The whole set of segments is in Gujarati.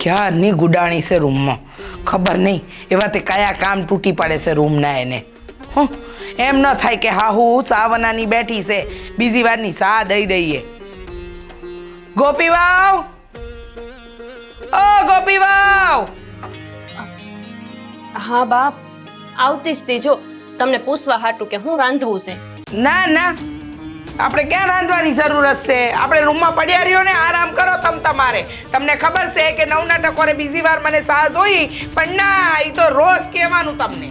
ક્યારની ગુડાણી છે રૂમમાં, ખબર નહીં એવા તે કયા કામ તૂટી પડે છે રૂમના એને. હો, એમ ન થાય કે હા હું સાવનાની બેઠી છે, બીજી વારની સા દઈ દઈએ. ગોપી વાવ, ઓ ગોપી વાવ. હા બાપ, આવતી જ તી. જો તમને પૂછવા હાટું કે હું રાંધવું છે. ના ના, આપણે ક્યાં રાંધવાની જરૂરત છે? આપણે રૂમમાં પડ્યા રહ્યો ને, આરામ કરો તમારે. તમને ખબર છે કે નવના ટકોરે બીજી વાર મને સા જોઈ, પણ ના, એ તો રોજ કહેવાનું તમને.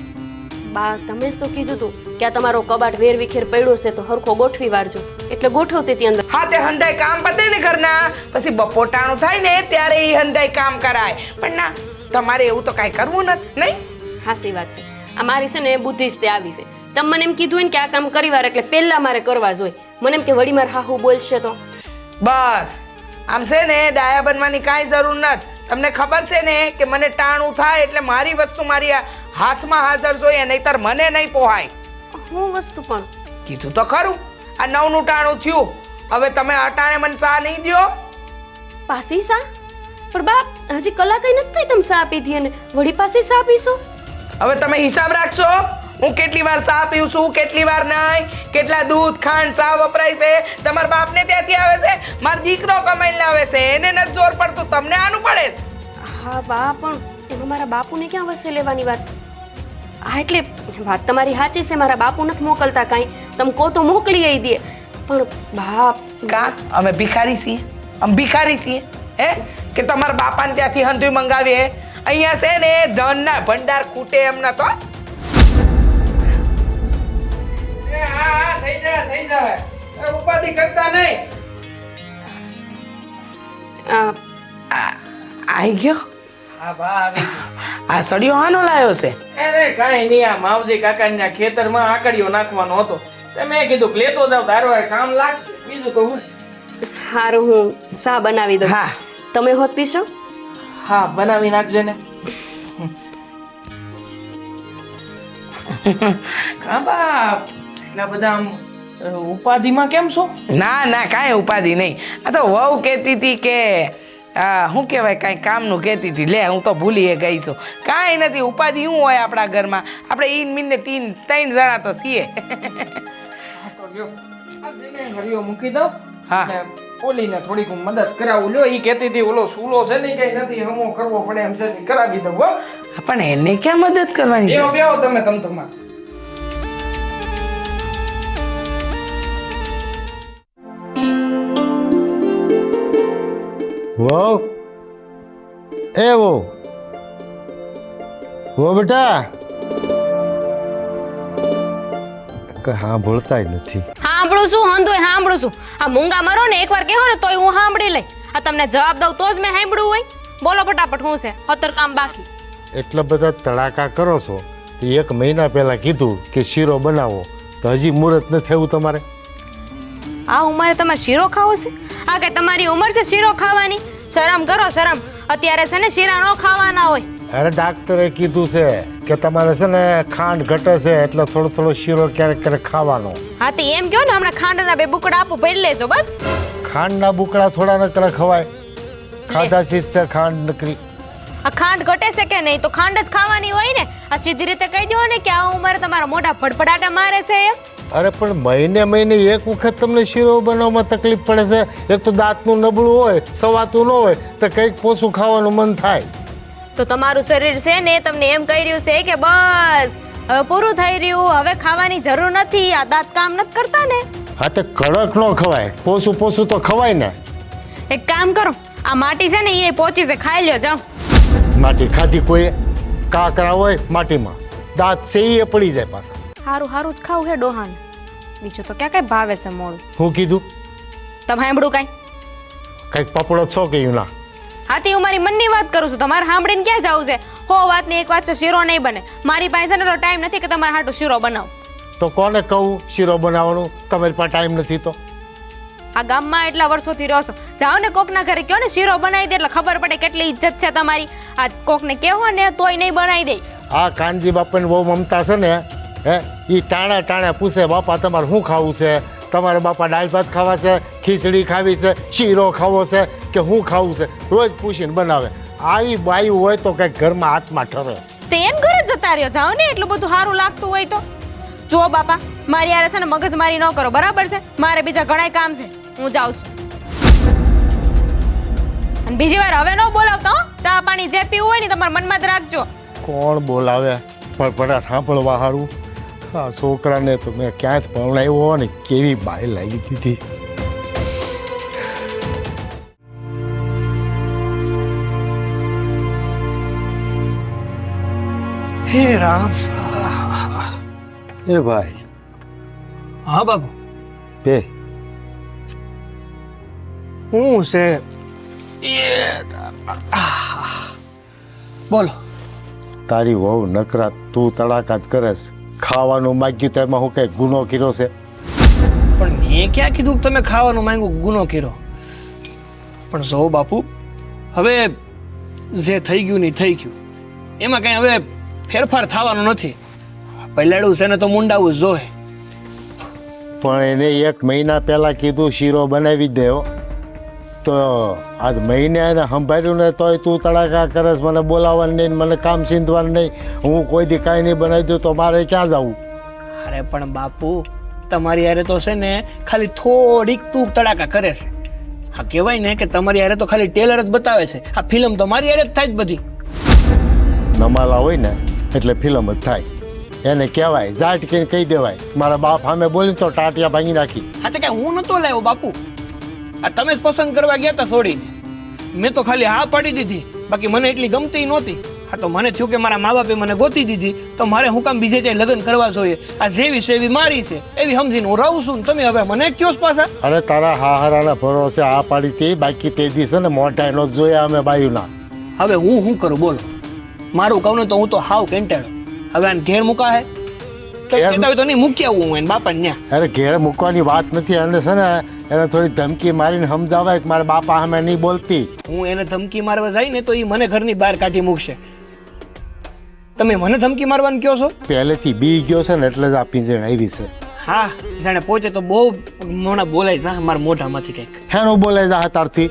બા, તમે જ તો કીધું તું કે આ તમારો કબાટ વેર વિખેર પડ્યો છે તો હરખો ગોઠવી વાળજો, એટલે ગોઠવતી હતી અંદર. હા, તે હંધાઈ કામ પતે ને ઘરના, પછી બપોટાણું થાય ને ત્યારે એ હંધાઈ કામ કરાય. પણ ના, તમારે એવું તો કાંઈ કરવું નથી, નહીં? હાસી વાત છે. આ મારી છે ને બુદ્ધિ જ તે આવી છે. તમે મને એમ કીધું ને કે આ કામ કરી વાર એટલે પહેલા મારે કરવા જોઈએ. મને એમ કે વળી માર હાહુ બોલશે તો બસ. આમ છે ને ડાયા બનવાની કાંઈ જરૂર નથી. તમને ખબર છે ને કે મને ટાણું થાય એટલે મારી વસ્તુ મારી હાથમાં હાજર જોઈએ, નહીતર મને નહીં પોહાય. હું વસ્તુ પણ કીધું તો ખરું, આ નવનું ટાણું થયું. હવે તમે અટાણે મને સા નહીં દ્યો. પાસી સા? પણ બાપ, હજી કલાક નથી થઈ તમે સા પીધી અને વળી પાછી સા પીશો? હવે તમે હિસાબ રાખશો હું કેટલી વાર સા પીઉં છું, કેટલી વાર નહીં, કેટલા દૂધ ખાંડ સા વપરાય છે. તમારા બાપને ત્યાંથી આવે છે, મારો દીકરો કમાઈને લાવે છે, એને નથી જોર પડતું, તમને આનું પડે છે. હા બા, પણ એમાં મારા બાપુને ક્યાં વસે લેવાની વાત? હા, એટલે વાત તમારી સાચી છે, મારા બાપુ નથી મોકલતા કાંઈ, તમે કહો તો મોકલી દે. પણ બાપ, કા અમે ભિખારી છીએ? અમે ભિખારી છીએ હે કે તમારા બાપાને ત્યાંથી હંધુય મંગાવીએ? અહીંયા છે ને ધનના ભંડાર ખૂટે એમ નતો. હા, થઈ જાય. ઉપાધિ કરતા નહીં. આઈ ગયો? હા બા, આવી ગયો. આ સળિયો હાનો લાયો છે? અરે કાંઈ નહીં, આ માવજી કાકાના ખેતરમાં આકડીઓ નાખવાનો હતો. મેં કીધું કે લેતો જાવ, તારો કામ લાગશે. બીજું તો હું. હારું, હું સા બનાવી દઉં. હા. તમે હોત પીશો? હા, બનાવી નાખજે ને. હા બા, એટલા બધા આમ ઉપાધિમાં કેમ છો? ના ના, કાંઈ ઉપાધિ નહીં. આ તો વહુ કહેતી હતી કે શું કહેવાય, કાંઈ કામનું કહેતી હતી. લે, હું તો ભૂલી ગઈ છું. કાંઈ નથી, ઉપાધિ શું હોય આપણા ઘરમાં? આપણે ઈન મીન ને ત્રણ જણા તો છીએ. હરિયો મૂકી દઉં. હા. ઓલીને થોડીક હું મદદ કરાવું. લ્યો, ઈ કહેતી હતી ઓલો સૂલો છે ને કઈ નથી હમો કરવો પડે એમ છે, કરાવી દઉં. હો, પણ એને ક્યાં મદદ કરવાની છે? બેહો તમે તમાર. वो ए वो बेटा हाँ बोलता નથી. સાંભળું છું, હંધોય સાંભળું છું. આ મૂંગા મરો ને એકવાર કહો ને તોય હું સાંભળી લઈ. આ તમને જવાબ દઉં તો જ મેં સાંભળ્યું હોય. બોલો ફટાફટ, શું છે? અત્તર કામ બાકી. એટલા બધા તડાકા કરો છો. એક મહિના પહેલા કીધું કે શીરો બનાવો, તો હજી મુહૂર્ત ન થયું તમારે. આ ઉંમરે તમારે શીરો ખાવો છે? આ કે તમારી ઉંમર છે શીરો ખાવાની? શરમ કરો, શરમ. અત્યારે છે ને શીરા નો ખાવાના હોય. અરે ડાક્ટરે કીધું છે કે તમારે છે ને ખાંડ ઘટે છે એટલે થોડો થોડો શીરો ક્યારેક ક્યારેક ખાવાનો. હા, તો એમ કહો ને, હમણાં ખાંડના 2 બુકડા આપું, ભરી લેજો બસ. ખાંડના બુકડા થોડા નકરા ખવાય? ખાધા ચીજ છે ખાંડ નકરી. આ ખાંડ ઘટે છે કે નહીં? તો ખાંડ જ ખાવાની હોય ને. આ સીધી રીતે કહી દો ને કે આ ઉંમરે તમારા મોઢા ફડફડાટા મારે છે એમ. અરે પણ મહિને મહિને એક વખત તમને શીરો બનાવવામાં તકલીફ પડે છે. એક તો દાંતનું નબળું હોય, સવાતું ન હોય તો કંઈક પોસું ખાવાનું મન થાય. તો તમારું શરીર છે ને તમને એમ કહી રહ્યું છે કે બસ હવે પૂરું થઈ રહ્યું, હવે ખાવાની જરૂર નથી, આ દાંત કામ નથી કરતા ને. હા, તો કડક ન ખવાય, પોસું પોસું તો ખવાય ને. એક કામ કરો, આ માટી છે ને એ પોચી છે, ખાઈ લ્યો, જાઓ. માટી ખાધી કોઈ? કાકરા હોય માટીમાં, દાંત છે એ પડી જાય પાછા. હારું હારું જ ખાવું હે ડોહાન, બીજું તો ક્યાં કઈ ભાવે છે મોડું. હું કીધું? તમે સાંભળું કાંઈ? કંઈક પપડો છો કે ના? હાથી, હું મારી મનની વાત કરું છું, તમારે સાંભળીને ક્યાં જવું છે? હો વાતની એક વાત છે, શીરો નહીં બને. મારી પાસે એટલો ટાઈમ નથી કે તમારે હાટું શીરો બનાવો. તો કોને કહું શીરો બનાવવાનું? તમારી પાસે ટાઈમ નથી તો? આ ગામમાં એટલા વર્ષોથી રહો છો, જાઓ ને કોકના ઘરે કહો ને શીરો બનાવી દે, એટલે ખબર પડે કેટલી ઇજ્જત છે તમારી. આ કોકને કહેવો ને તોય નહીં બનાવી દે. આ કાનજી બાપાને બહુ મમતા છે ને, હે? એ ટાણા ટાણા પૂછે, બાપા તમારે શું ખાવું છે? તમારે બાપા દાળ ભાત ખાવા છે, ખીચડી ખાવી છે, શીરો ખાવો છે કે શું ખાવું છે? રોજ પૂછીને બનાવે. આવી બાઈ હોય તો કંઈક ઘરમાં હાથમાં ઠરે. તે એમ ઘરે જ જતા રહ્યો જાઓ ને એટલું બધું સારું લાગતું હોય તો. જો બાપા મારી યારે છે ને મગજમારી ન કરો બરાબર છે. મારે બીજા ઘણાય કામ છે, હું જાઉં છું. અને બીજી વાર હવે ન બોલાવતા હો. ચા પાણી જે પીવું હોય ને તમારા મનમાં જ રાખજો. કોણ બોલાવે પણ પડા સાંભળવા સારું. આ છોકરાને તો મેં ક્યાંય પરણાવ્યો ને કેવી બાઈ લાવી દીધી. હે રામ. એ ભાઈ હા બાપુ, બે હું છે બોલો. તારી વહુ નકરા તું તડાકા જ કરે છે. ખાવાનું માગ્યું તો એમાં હું કઈ ગુનો કર્યો છે? પણ મેં ક્યાં કીધું કે તમે ખાવાનું માંગ્યું ગુનો કર્યો? પણ જો બાપુ, હવે જે થઈ ગયું ને થઈ ગયું, એમાં કઈ હવે ફેરફાર થવાનો નથી. પહેલાડું છે ને તો મુંડાવું જ જોહે. પણ એને 1 મહિના પહેલા કીધું શીરો બનાવી જ દેવો, તો આજ મહિને એને સંભાળ્યું ને તોય તું તડાકા કરસ. મને બોલાવવાનું નહીં, મને કામ ચીંધવાનું નહીં. હું કોઈ દી કાંઈ નહીં બનાવી દઉં તો મારે ક્યાં જવું? અરે પણ બાપુ, તમારી યારે તો છે ને ખાલી થોડીક તું તડાકા કરે છે. હા કહેવાય ને કે તમારી યારે તો ખાલી ટેલર જ બતાવે છે. આ ફિલ્મ તો મારી યારે જ થાય જ બધી. નમાલા હોય ને એટલે ફિલ્મ જ થાય. એને કહેવાય જાટ કે કહી દેવાય. મારા બાપ સામે બોલી તો ટાટિયા ભાંગી નાખી. હા તો કઈ હું નતો લાવ્યો બાપુ, આ તમે જ પસંદ કરવા ગયા હતા છોડીને. મેં તો ખાલી હા પાડી દીધી, બાકી મને એટલી ગમતી નહોતી. હા તો મને થયું કે મારા મા બાપે મને ગોતી દીધી તો મારે હું કામ બીજે ત્યાં લગ્ન કરવા જોઈએ? આ જેવી છે એવી મારી છે એવી સમજીને હું રહું છું. તમે હવે મને કયો છો પાછા? અરે તારા હાહારાના ભરોસે આ પાડી હતી, બાકી તે દિવસે ને મોઢા નો જોયા અમે બાયુના. હવે હું શું કરું બોલો? મારું કહું ને તો હું તો હાવ કેન્ટાળો. હવે આને ઘેર મૂકા હે કહેતા હોય તો નહીં મૂકી આવું હું એને બાપાને ન્યા. અરે ઘેર મૂકવાની વાત નથી. એને છે ને એને થોડી ધમકી મારીને સમજાવાય કે મારા બાપા સામે નહીં બોલતી. હું એને ધમકી મારવા જાય ને તો એ મને ઘરની બહાર કાઢી મૂકશે. તમે મને ધમકી મારવાનું કહો છો? પહેલેથી બી ગયો છે ને એટલે જ આ પિંજણ આવી છે. હા જાણે પહોંચે તો બહુ મોણા બોલાય જા મારા મોઢામાંથી કંઈક. હેનું બોલાઈ જાહે તારથી?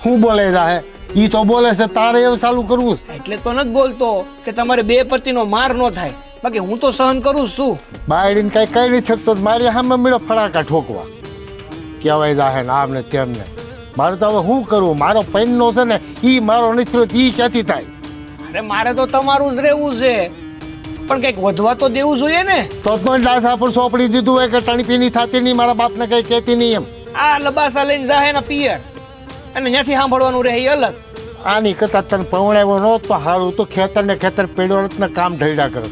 હું બોલાઈ જાહે? ઈ તો બોલે છે, તારે એવું ચાલુ કરવું છે? એટલે તો નથી બોલતો કે તમારે બે પતિનો માર ન થાય, બાકી હું તો સહન કરું છું. બાયડીને કઈ કઈ નહીં થતો મારી સામે મીડો ફડાકા ઠોકવા કહેવાય જાહે ને આમ ને તેમ ને. મારે તો હવે શું કરવું? મારો પૈનનો છે ને ઈ મારો નથી થયો ઈ ક્યાંથી થાય? અરે મારે તો તમારું જ રહેવું છે, પણ કંઈક વધવા તો દેવું જોઈએ ને. તો જ ડાસા પર સોંપડી દીધું હોય કે ટણીપીની થતી નહીં, મારા બાપને કઈ કહેતી નહીં એમ. આ લબાસા લઈને જાહે ને પિયર અને ત્યાંથી સાંભળવાનું રહે એ અલગ. આની કરતા તને પવણાવ્યો ન તો સારું તો ખેતર ને ખેતર પેડો ને કામ ઢળ્યા કરે.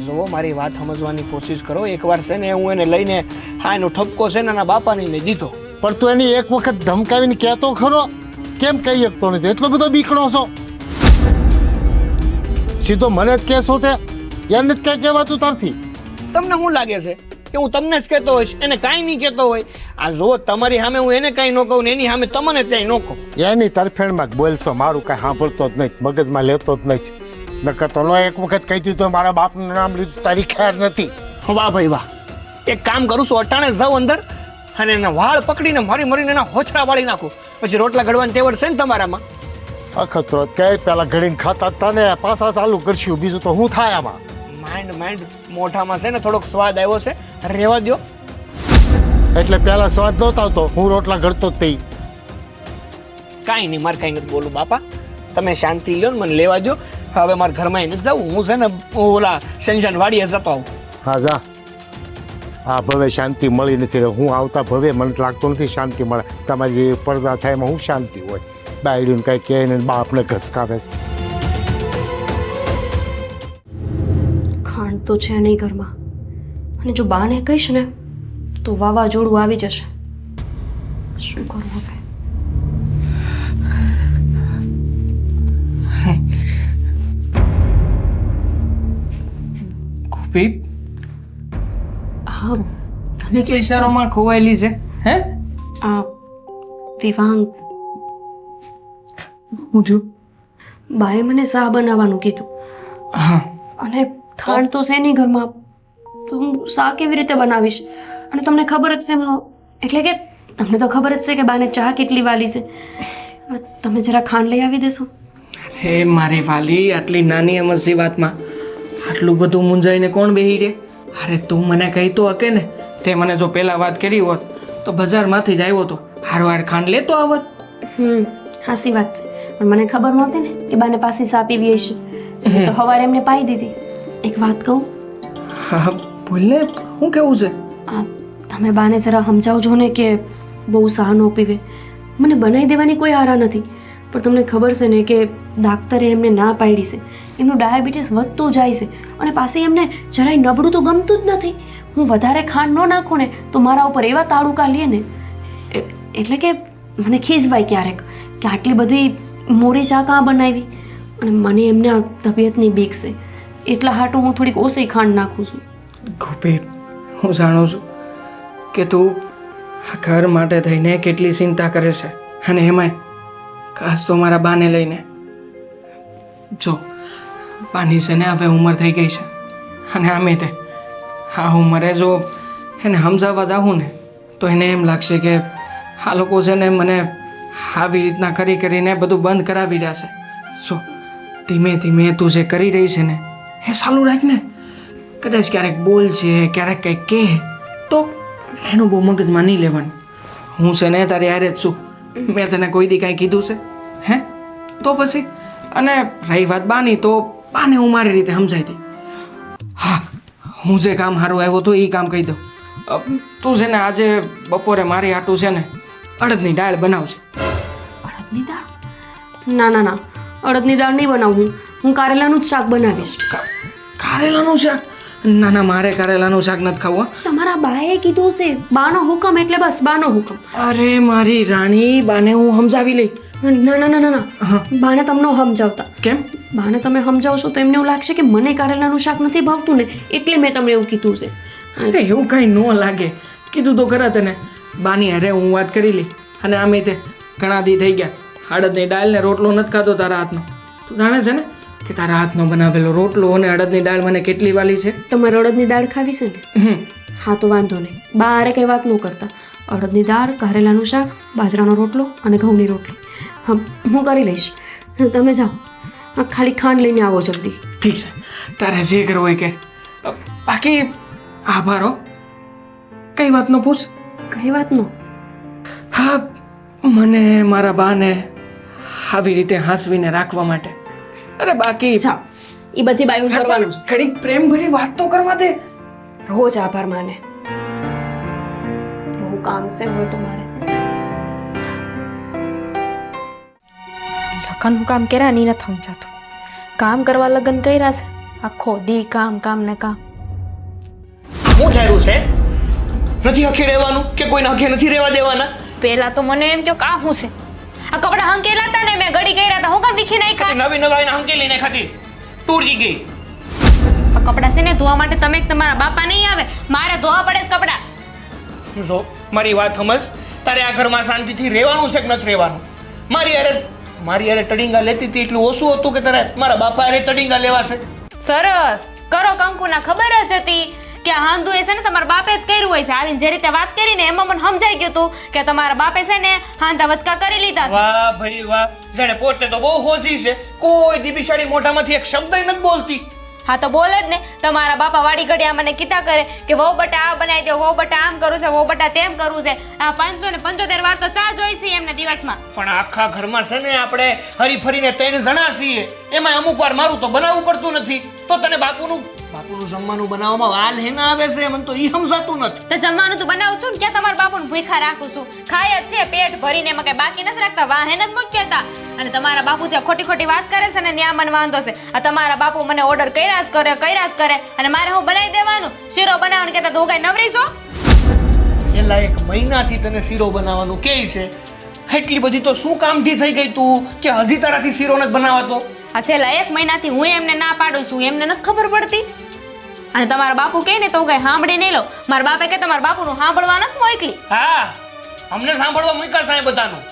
જુઓ મારી વાત સમજવાની કોશિશ કરો. એકવાર છે ને હું એને લઈને હા એનો ઠપકો છે ને એના બાપાને લઈ દીધો. પણ તું એની એક વખત ધમકાવીને કહેતો ખરો? કેમ કહી શકતો નથી? એટલો બધો બીકણો છો? સીધો મને જ કહેશો તે? એને જ ક્યાં કહેવાતું તારથી? તમને શું લાગે છે કે હું તમને જ કહેતો હોઈશ, એને કાંઈ નહીં કહેતો હોય? આ જો તમારી સામે હું એને કાંઈ ન કહું ને એની સામે તમને ત્યાંય ન કહું. એની તરફેણમાં જ બોલશો. મારું કાંઈ સાંભળતો જ નહીં, મગજમાં લેતો જ નહીં. નકર તો એક વખત કહી દીધું મારા બાપનું નામ લીધું તારી ખેર નથી. વાહ ભાઈ વાહ. એક કામ કરું છું, અટાણે જાઉં અંદર અને એના વાળ પકડીને મારી મરીને એના હોછરા વાળી નાખું. પછી રોટલા ઘડવાની તેવડ છે ને તમારામાં? અખતરો કઈ પેલા ઘડીને ખાતા તને પાછા ચાલુ કરશું, બીજું તો શું થાય આમાં? માંડ મોઢામાં છે ને થોડોક સ્વાદ આવ્યો છે, રહેવા દો. એટલે પેલા સ્વાદ નહોતો આવતો, હું રોટલા ઘડતો જ થઈ. કાંઈ નહીં, મારે કાંઈ નથી બોલું બાપા. તમે શાંતિ લ્યો ને મને લેવા દો. હવે મારા ઘરમાં એને જવું. હું છે ને ઓલા સંજાન વાડીએ જતો આવું. હા જા. આ ભવે શાંતિ મળી નથી. હું આવતા ભવે મને લાગતું નથી શાંતિ મળે. તમારી પડદા થાય એમાં હું શાંતિ હોય? બાયડીને કઈ કહે ને બાપને ઘસકાવે છે. ખાંડ તો છે નહીં ઘરમાં, અને જો બાને કહીશ ને તો વાવાઝોડું આવી જશે. શું કરું હવે? ગોપી, હા તમે કે ઇશારોમાં ખોવાયેલી છે? હે આ દેવાંગ, હું થયું? બાએ મને શા બનાવવાનું કીધું. હા, અને ખાંડ તો છે નહીં ઘરમાં, તો હું શા કેવી રીતે બનાવીશ? અને તમને ખબર જ છે, એટલે કે તમને તો ખબર જ છે કે બાને ચા કેટલી વાલી છે. તમે જરા ખાંડ લઈ આવી દેશો? હે મારી વાલી, આટલી નાની અમસ્તી વાતમાં આટલું બધું મૂંઝાઈને કોણ બેહી રહે? અરે તું મને કહી તો હકે ને. તે મને જો પહેલા વાત કરી હોત તો બજારમાંથી જ આવ્યો તો હારવાર ખાંડ લેતો આવત. હાસી વાત છે, પણ મને ખબર નહોતી ને કે બાને પાસીસ આપી હશે, એટલે તો સવારે એમને પાઈ દીધી. એક વાત કહું? હા બોલ ને, શું કેવું છે? આ તમે બાને જરા સમજાવજો ને કે બહુ સહાનો પીવે. મને બનાવી દેવાની કોઈ આરા નથી, પણ તમને ખબર છે ને કે ડાક્ટરે એમને ના પાડી છે. એમનું ડાયાબિટીસ વધતું જાય છે અને પાછી એમને જરાય નબળું તો ગમતું જ નથી. હું વધારે ખાંડ ન નાખું ને તો મારા ઉપર એવા તાળુકા લે ને, એટલે કે મને ખીજવાય ક્યારેક કે આટલી બધી મોરી ચા કાં બનાવી. અને મને એમના તબિયતની બીક છે, એટલા હાટું હું થોડીક ઓછી ખાંડ નાખું છું. ગોપી, હું જાણું છું કે તું આ ઘર માટે થઈને કેટલી ચિંતા કરે છે, અને એમાંય ખાસ તો મારા બાને લઈને. જો બાની છે ને હવે ઉંમર થઈ ગઈ છે, અને આમે તે આ ઉંમરે જો એને સમજાવવા જાઉં ને તો એને એમ લાગશે કે આ લોકો છે ને મને આવી રીતના કરીને બધું બંધ કરાવી રહ્યા છે. જો ધીમે ધીમે તું જે કરી રહી છે ને એ ચાલુ રાખ ને. કદાચ ક્યારેક બોલ છે, ક્યારેક કંઈક કહે તો એનું બહુ મગજમાં નહીં લેવાનું. હું છે ને તારી હારે જ છું, મેં તને કોઈ દી કાંઈ કીધું છે હે? તો પછી અને રહી વાત બાની, તો બાને હું મારી રીતે સમજાવી દઈ. હા, હું જે કામ સારું આવ્યો હતો એ કામ કહી દઉં. તું છે ને આજે બપોરે મારી હાટું છે ને અડદની દાળ બનાવશે. અડદની દાળ? ના ના ના, અડદની દાળ નહીં બનાવું. હું કારેલાનું જ શાક બનાવીશ. કારેલાનું શાક? ના ના, મારે કારેલાનું શાક નથી ખાવું. તમારા બાએ કીધું છે, બાનો હુકમ એટલે બસ બાનો હુકમ. અરે મારી રાણી, બાને હું સમજાવી લઈ. ના ના ના ના ના, બાને તમને સમજાવતા. કેમ? બાને તમે સમજાવશો તો એમને એવું લાગશે કે મને કારેલાનું શાક નથી ભાવતું ને, એટલે મેં તમને એવું કીધું છે. અરે એવું કાંઈ ન લાગે, કીધું તો ખરા તને. બાની અરે હું વાત કરી લઈ. અને આમે તે ઘણા દી થઈ ગયા અડદની દાળ ને રોટલો નથી ખાતો તારા હાથનો. તું જાણે છે ને કે તારા હાથનો બનાવેલો રોટલો અને અડદની દાળ મને કેટલી વાલી છે. તમારે અડદની દાળ ખાવી છે ને? હા તો વાંધો નહીં, બા હારે કંઈ વાત ન કરતા. અડદની દાળ, કારેલાનું શાક, બાજરાનો રોટલો અને ઘઉંની રોટલી. હા, હું કરી લઈશ. તમે જાઓ, ખાલી ખાંડ લઈને આવો જલ્દી. ઠીક છે, તારે જે કરવું હોય કે. બાકી આભાર હો. કઈ વાતનો પૂછ? કઈ વાતનો? હા, મને મારા બાને આવી રીતે હાંસવીને રાખવા માટે. અરે બાકી જાઓ, એ બધી બાયું કરવાનું છે. ઘડીક પ્રેમ ભરી વાત તો કરવા દે. રોજ આભાર માને. બહુ કામ છે હોય તો મારે. લગ્નનું કામ કર્યા નહીં નથી સમજાતું. કામ કરવા લગ્ન કર્યા છે, આખો દી કામ કામ ને કામ. શું ઠેરું છે? નથી હખી રહેવાનું કે કોઈને હખી નથી રહેવા દેવાના? પેલા તો મને એમ થયો કે આ શું છે, આ કપડા હંકેલા હતા ને મેં ગડી ગયા હતા, હું કામ વીખી નાખ્યા? નવી નવાઈને હંકેલીને ખાતી તૂટી ગઈ. આ કપડા છે ને ધોવા માટે તમે તમારા બાપા નહીં આવે, મારે ધોવા પડે છે કપડા. જો મારી વાત સમજ, તારે આ ઘરમાં શાંતિથી રહેવાનું છે કે નથી રહેવાનું? મારી અરે તડીંગા લેતી હતી એટલું ઓછું હતું કે તારે મારા બાપા અરે તડીંગા લેવા છે? સરસ કરો કંકુના, ખબર જ હતી કે આ હાંધુ એ છે ને તમારા બાપે જ કર્યું હોય છે. આવીને જે રીતે વાત કરીને એમાં મને સમજાઈ ગયું હતું કે તમારા બાપે છે ને હાંધા વચકા કરી લીધા છે. વાહ ભાઈ વાહ, જાણે પોતે તો બહુ હોજી છે, કોઈ દી બિચારી મોઢામાંથી એક શબ્દ નથી બોલતી. હા તો બોલે જ ને, તમારા બાપા વાડી ઘડિયા મને કીધા કરે કે વહુ બટા આ બનાવી દો, વહુ બટા આમ કરવું છે, વહુ બટા તેમ કરવું છે. આ 575 વાર તો ચા જોઈ છે એમને દિવસમાં. પણ આખા ઘરમાં છે ને આપણે હરી ફરીને 3 જણા છીએ, એમાં અમુક વાર મારું તો બનાવવું પડતું નથી, તો તને બાપુનું જમવાનું બનાવવામાં વાલ હેના આવે છે, મને તો ઈ સમજાતું નથી. તો જમવાનું તો બનાવું છું ને, ક્યાં તમારા બાપુને ભૂખા રાખું છું? ખાય જ છે પેટ ભરીને, એમાં કઈ બાકી નથી રાખતા, વાહે નથી મૂક્યા હતા. અને તમારા બાપુ જે ખોટી ખોટી વાત કરે છે ને ત્યાં મને વાંધો છે. આ તમારા બાપુ મને ઓર્ડર કર્યા જ કરે અને મારે હું બનાવી દેવાનું? શીરો બનાવવાનું કહેતા તો હું કઈ નવરી છો? છેલ્લા 1 મહિનાથી તને શીરો બનાવવાનું કહે છે, એટલી બધી તો શું કામથી થઈ ગઈ તું કે હજી તારાથી શીરો નથી બનાવાતો? આ છેલ્લા 1 મહિનાથી હું એમને ના પાડું છું, એમને નથી ખબર પડતી. અને તમારા બાપુ કહે ને તો હું કઈ સાંભળી નહીં લઉં. મારા બાપે કે તમારા બાપુનું સાંભળવા નથી મોકલી. હા, અમને સાંભળવા મૂક્યા સાહેબ બધાનું.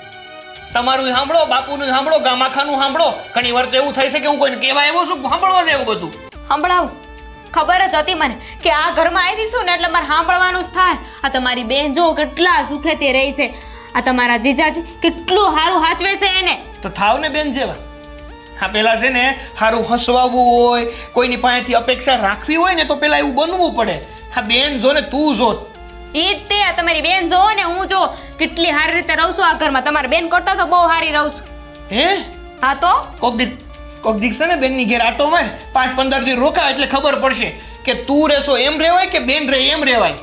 તમારું સાંભળો, બાપુનું સાંભળો, ગામાખાનું સાંભળો. ઘણી વાર તો એવું થાય છે કે હું કોઈને કહેવા આવ્યો છું, સાંભળવા ને એવું બધું સંભળાવું. ખબર જ હતી મને કે આ ઘરમાં આવીશું ને એટલે મારે સાંભળવાનું જ થાય. આ તમારી બેન જો કેટલા સુખેથી રહી છે, આ તમારા જીજાજી કેટલું સારું હાચવે છે એને. તો થાવ ને બેન જેવા. હા પેલા છે ને સારું હસવાવું હોય, કોઈની પાસેથી અપેક્ષા રાખવી હોય ને તો પેલા એવું બનવું પડે. હા બેન જો ને તું જો. ઈ જ તે તમારી બેન જોવો ને હું જો કેટલી સારી રીતે રહું છું આ ઘરમાં. તમારી બેન કરતા તો બહુ સારી રહું છું. હે હા તો કોક દીક છે ને બેનની ઘેર આટો માર, 5-15 દી રોકા એટલે ખબર પડશે કે તું રહેશો એમ રહેવાય કે બેન રહે એમ રહેવાય.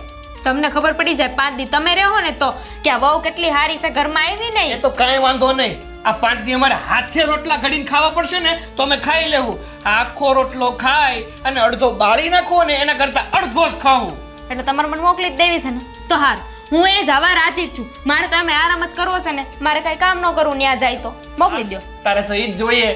તમને ખબર પડી જાય 5 દી તમે રહો ને તો કે આ વહુ કેટલી સારી છે ઘરમાં આવી એ નહીં. તો કાંઈ વાંધો નહીં. આ 5 દી અમારે હાથે રોટલા ઘડીને ખાવા પડશે ને તો અમે ખાઈ લેવું. આખો રોટલો ખાય અને અડધો બાળી નાખો ને એના કરતા અડધો જ ખાવું. એટલે તમારે મને મોકલી જ દેવી છે ને તો હાર હું એ જવા રાજી જ છું. મારે તો અમે આરામ જ કરવો છે ને, મારે કઈ કામ ન કરવું ત્યાં જાય તો મોકલી દો. તારે તો એ જ જોઈએ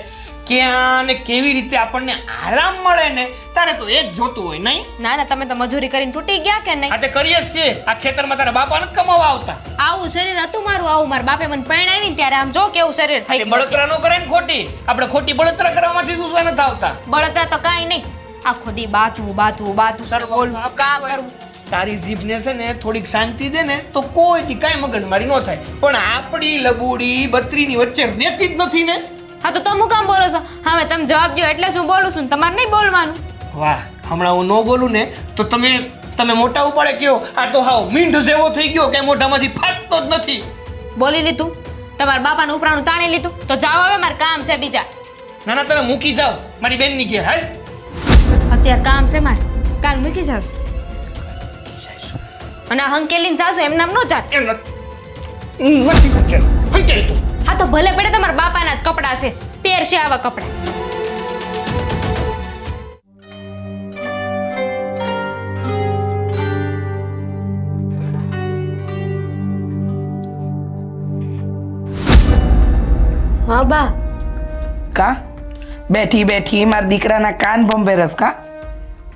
ક્યાં ને કેવી રીતે આપણને આરામ મળે ને, તારે તો એ જ જોતું હોય નહીં? ના ના તમે તો મજૂરી કરીને તૂટી ગયા કે નહીં? આ તે કરીએ જ છીએ. આ ખેતરમાં તારા બાપા નથી કમાવા આવતા. આવું શરીર હતું મારું, આવું મારા બાપે મને પરણાવી ને ત્યારે આમ જો કેવું શરીર થઈ એ ગયું છે. બળતરા ન કરે ને ખોટી. આપણે ખોટી બળતરા કરવામાંથી દૂસરા નથી આવતા. બળતરા તો કાંઈ નહીં, આખો દી બાતું સરખું કામ કરવું. તારી જીભને છે ને થોડીક શાંતિ દે ને તો કોઈ દી કાંઈ મગજમારી ન થાય. પણ આપણી લબુડી બત્રીની વચ્ચે રહેતી જ નથી ને. હા તો તમે કામ બોલો છો? હા તમે જવાબ દો એટલે જ હું બોલું છું ને તમારે નહીં બોલવાનું. વાહ, હમણાં હું ન બોલું ને તો તમે મોટા ઉપાડે કયો આ તો હાવ મીંઢ જેવો થઈ ગયો કે મોઢામાંથી ફાટતો જ નથી. બોલી લીધું, તમારા બાપાનું ઉપરાણું તાણી લીધું, તો જાઓ હવે મારે કામ છે બીજા. ના ના તમે મૂકી જાઓ મારી બેનની ઘેર. હાલ અત્યારે કામ છે મારે, કાલ મૂકી જાશું. અને આ હંકેલીને જાશું એમ નામ નો જાત. એમ નથી હંકેલ તું. હા તો ભલે પડે તમારા બાપાના જ કપડાં છે, પહેરશે આવા કપડાં. હા બા, કા બેઠી બેઠી મારા દીકરાના કાન ભંભેરસ કા?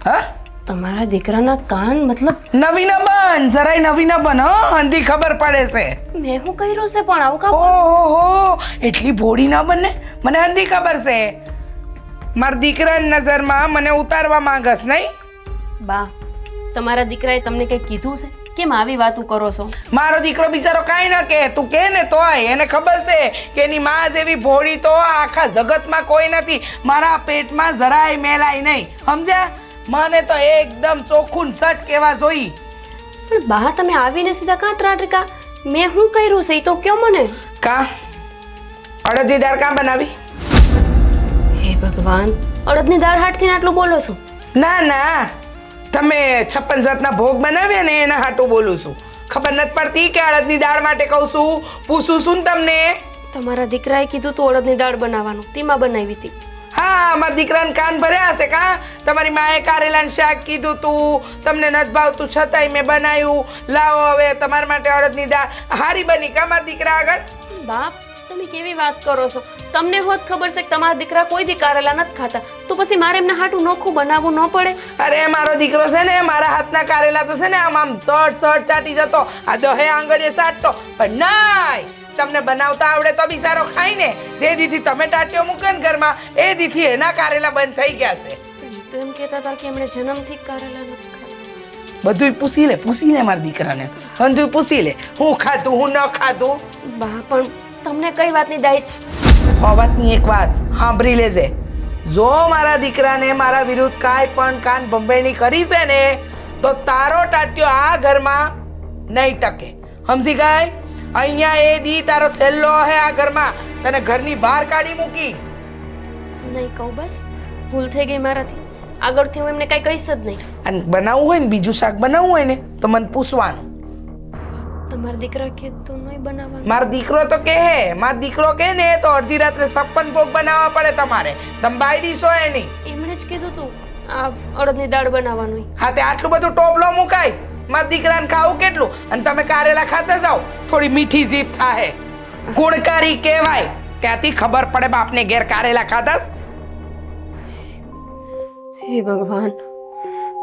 હા તમારા દીકરાના કાન મતલબ નવી ન બન, જરાય નવી ન બન. અંધી ખબર પડે છે. મેં શું કર્યું છે પણ આવું કામ? ઓહો, એટલી ભોળી ન બને. મને અંધી ખબર છે. મારા દીકરાની નજરમાં મને ઉતારવા માંગસ નહીં? બા, તમારા દીકરાએ તમને કંઈ કીધું છે? કેમ આવી વાતો કરો છો? મારો દીકરો બિચારો કાંઈ ન કહે, તું કહે ને તોય એને ખબર છે કે એની માં જેવી ભોળી તો આખા જગતમાં કોઈ નથી. મારા પેટમાં જરાય મેલાય નહીં, સમજ્યા? મને તો એકદમ ચોખ્ખું ને સટ કહેવા જોઈ. પણ બા તમે આવીને સીધા કાં ત્રાટકા? મેં શું કર્યું છે એ તો કયો મને. કા અડદની દાળ કાં બનાવી? હે ભગવાન, અડદની દાળ હાટથી આટલું બોલો છો? ના ના, તમે 56 જાતના ભોગ બનાવ્યા ને એના હાટું બોલું છું. ખબર નથી પડતી કે અડદની દાળ માટે કહું છું, પૂછું છું ને તમને. તમારા દીકરાએ કીધું તું અડદની દાળ બનાવવાનું, તેમાં બનાવી હતી. હા, મારા દીકરાને કાન ભર્યા હશે કા? તમારી માએ કારેલાનું શાક કીધું તું, તમને નથી ભાવતું છતાંય મેં બનાવ્યું. લાવો હવે તમારા માટે અડદની દાળ હારી બની કા મારા દીકરા આગળ? બાપ, તમે કેવી વાત કરો છો? તમને હોત ખબર છે કે તમારા દીકરા કોઈ દી કારેલા નથી ખાતા, તો પછી મારે એમને હાટું નોખું બનાવવું ન પડે? અરે મારો દીકરો છે ને મારા હાથના કારેલા તો છે ને આમ આમ સટ ચાટી જતો, આ તો હે આંગળીએ સાટતો. પણ નાય, તમને બનાવતા આવડે તો બિચારો ખાય ને. જે દીથી તમે ટાટીઓ મૂકે ને ઘરમાં એ દીથી એના કારેલા બંધ થઈ ગયા છે. એ તો એમ કહેતા હતા કે એમણે જન્મથી કારેલા નથી ખાતા. બધું પૂછી લે મારા દીકરાને, બધું પૂછી લે હું ખાધું હું ન ખાધું. બા, પણ તમને કઈ વાતની દાય છે? વાતની એક વાત સાંભળી લેજે. જો મારા દીકરાને મારા વિરુદ્ધ કાંઈ પણ કાન ભંભેણી કરી છે ને તો તારો ટાટ્યો આ ઘરમાં નહીં ટકે, સમજી ગઈ? અહીંયા એ દી તારો છેલ્લો હે આ ઘરમાં. તને ઘરની બહાર કાઢી મૂકી. નહીં કહું, બસ ભૂલ થઈ ગઈ મારાથી. આગળથી હું એમને કઈ કહીશ જ નહીં. અને બનાવવું હોય ને બીજું શાક બનાવવું હોય ને તો મને પૂછવાનું. તમારા દીકરા કે તો નહીં બનાવવાનું. મારો દીકરો તો મારો દીકરો કે ને તો અડધી રાત્રે 56 ભોગ બનાવવા પડે તમારે. તમે બાયડી છો એની. એમણે જ કીધું તું આ અડદની દાળ બનાવવાનું. હા, તે આટલું બધું ટોપલો મુકાય? મારા દીકરાને ખાવું કેટલું? અને તમે કારેલા ખાતા જાઓ, થોડી મીઠી જીભ થાય, ગુણકારી કહેવાય. ત્યાંથી ખબર પડે બાપને ઘેર કારેલા ખાધાસ. હે ભગવાન,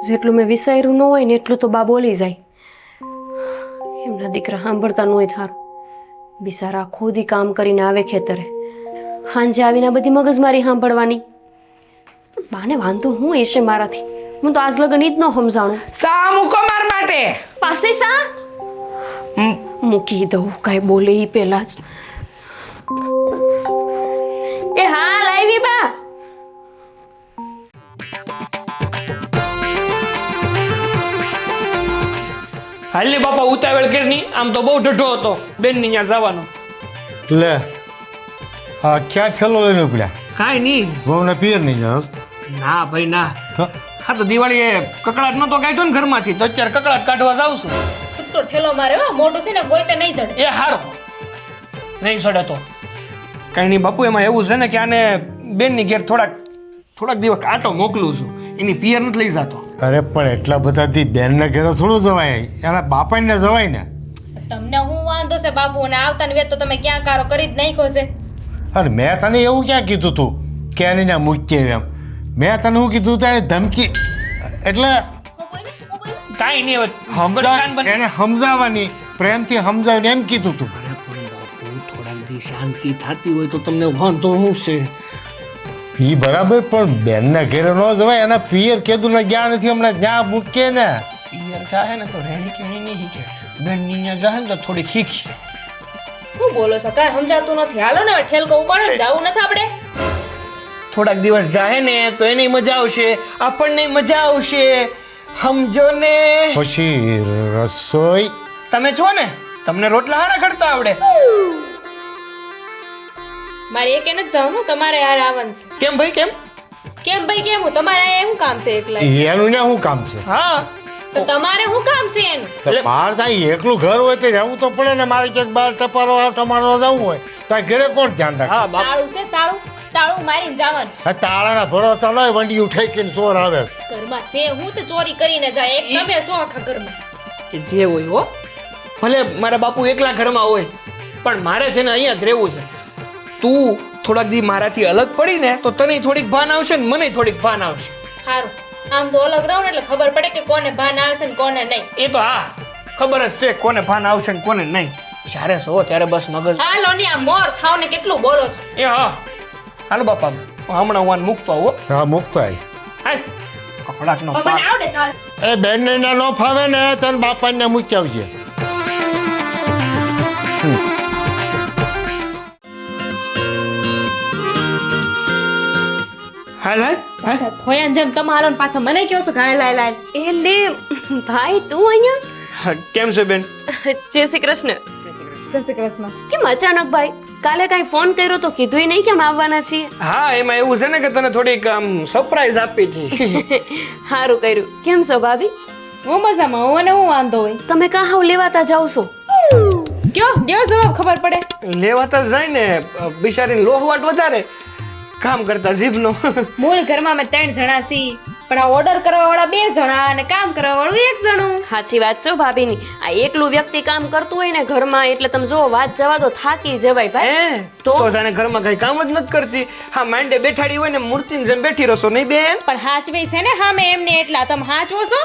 જેટલું મેં વિચાર્યું ન હોય ને એટલું તો બા બોલી જાય. એમના દીકરા સાંભળતા ન હોય થારું. બિચારા ખુદ કામ કરીને આવે ખેતરે, સાંજે આવીને બધી મગજમારી સાંભળવાની. બાને વાંધો હું હશે મારાથી? હું તો આજ લગન ઈ જ ન સમજાણું. સા મૂકો માર માટે. પાસે સા મૂકી દઉં, કાંઈ બોલે એ પહેલા જ. એ હા લાવી બા. હાલ ને બાપા ઉતાવળ કરની, આમ તો બહુ ઢઢો હતો બેનની ત્યાં જવાનો. લે હા ક્યાં ઠેલો લઈને ઉપડ્યા? કાંઈ નહીં. બહુને પિયર નહીં જાવ? ના ભાઈ ના. તો હા તો દિવાળીએ કકડાટ નતો કાઢ્યો ને ઘરમાંથી, તો અત્યારે કકડાટ કાઢવા જાઉં છું. છૂટો ઠેલો મારે હો, મોઢું છે ને ગોઈતે નહીં જડે. એ હારો નહીં સડે તો કાંઈ નહીં બાપુ. એમાં એવું છે ને કે આને બેનની ઘેર થોડાક દિવસ આટો મોકલું છું, એની પિયર નથી લઈ જતો. અરે પણ એટલા બધાથી બેનના ઘરે થોડું જવાય, એના બાપાને જવાય ને. તમને હું વાંધો છે બાપુ, અને આવતા ને વેત તો તમે ક્યાં કારો કરી જ નાખ્યો છે. અરે મેં તને એવું ક્યાં કીધું તું કે એની ના મૂકીએ એમ? મેં તને શું કીધું તારે ધમકી, એટલે કાંઈ નહીં હવે એને સમજાવવાની, પ્રેમથી સમજાવીને એમ કીધું તું. થોડાક શાંતિ થતી હોય તો તમને વાંધો શું છે? એ બરાબર, પણ બેનના ઘરે ન જવાય. એના પિયર કીધું ને ગયા નથી હમણાં, જ્યાં મૂકીએ ને. પિયર ચાહે ને તો રેણી કેણી નહીં શીખે, બેનની ત્યાં જાહે ને તો થોડીક શીખશે. શું બોલો છો? કાંઈ સમજાતું નથી. હાલો ને ઠેલકો ઉપાડો, જાવું નથી આપણે. થોડાક દિવસ જાહે ને તો એની મજા આવશે, આપણને મજા આવશે, સમજો ને. પછી રસોઈ તમે છો ને, તમને રોટલા હારા કરતા આવડે. મારે એક એને જ જાઉં ને, તમારે યાર આવવાનું છે. કેમ ભાઈ કેમ? કેમ ભાઈ કેમ? હું તમારે અહીંયા શું કામ છે એકલા? એનું ને શું કામ છે? હા તો તમારે શું કામ છે એનું? તો બહાર થાય એકલું ઘર હોય તો રહેવું તો પડે ને. મારે ક્યાંક બહાર ટપારો ટમારો જવું હોય તો ઘરે કોણ ધ્યાન રાખે? હા બાપ. તાળું છે, તાળું મારીને જવાનું. આ તાળાના ભરોસા ન હોય, વંડી ઉઠાઈ ચોર આવે છે. ઘરમાં છે હું તો ચોરી કરીને જાય. એક તમે સો આખા ઘરમાં. એ જે હોય હો, ભલે મારા બાપુ એકલા ઘરમાં હોય, પણ મારે છે ને અહીંયા જ રહેવું છે. તું થોડાક દી મારાથી અલગ પડી ને તો તને થોડીક ભાન આવશે ને મને થોડીક ભાન આવશે. સારું, આમ તો અલગ રહો ને એટલે ખબર પડે કે કોને ભાન આવશે ને કોને નહીં. એ તો હા ખબર જ છે કોને ભાન આવશે ને કોને નહીં. જ્યારે સો ત્યારે બસ મગજ. હાલો ની આ મોર થાવ ને કેટલું બોલો છો. એ હા હાલો બાપા, હમણાં હું આને મૂકતો આવો. હા મૂકતો આય. હાલ કપડાકનો મને આવડે ચાલ. એ બેન ને ન ફાવે ને તને બાપાને મૂકી આવજે. હાલ હાલ હાલ. ભોયાન જેમ તમે હાલો ને પાછા મને કહો છો ઘાય લાય લાય. એટલે ભાઈ તું અહીંયા? હા, કેમ છે બેન? જય શ્રી કૃષ્ણ. જય શ્રી કૃષ્ણ. કેમ અચાનક ભાઈ? કાલે કાંઈ ફોન કર્યો તો કીધું નહીં કેમ આવવાના છીએ? હા એમાં એવું છે ને કે તને થોડીક આમ સરપ્રાઈઝ આપી હતી. સારું કર્યું. કેમ છો ભાભી? હું મજામાં હું, અને હું વાંધો હોય. તમે કાં હાવ લેવાતા જાવ છો? કયો કયો જવાબ ખબર પડે. લેવાતા જાય ને બિચારીને લોહવાટ વધારે કામ કરતા જીભનો. મૂળ ઘરમાં અમે 3 જણા છીએ, પણ આ ઓર્ડર કરવા વાળા 2 જણા અને કામ કરવા વાળું 1 જણું. સાચી વાત છે ભાભીની. આ એકલું વ્યક્તિ કામ કરતું હોય ને ઘરમાં, એટલે તમે જો વાત જવા દો, થાકી જવાય ભાઈ. તો જાણે ઘરમાં કઈ કામ જ નથી કરતી. હા માંડે બેઠાડી હોય ને મૂર્તિની જેમ બેઠી રહેશો નહીં બેન? પણ હાચવી છે ને સામે એમને, એટલા તમે હાચવો છો.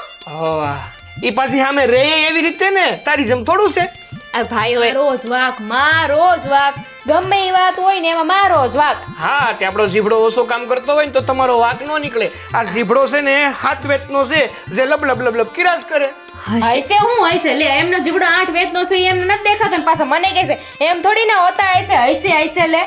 એ પાછી સામે રે એવી રીતે ને, તારી જેમ થોડું છે. આ ભાઈ હોય રોજ વાક મારો જ વાક, ગમે એ વાત હોય ને એમાં મારો જ વાક. હા તે આપણો જીભડો ઓછો કામ કરતો હોય ને તો તમારો વાક ન નીકળે. આ જીભડો છે ને હાથ વેતનો છે, જે લબ લબ લબ લબ કિરાસ કરે. હશે હું હશે લે, એમનો જીવડો 8 વેતનો છે એમને નથી દેખાતો ને પાછા મને કહે છે એમ થોડી ના હોતા હશે લે.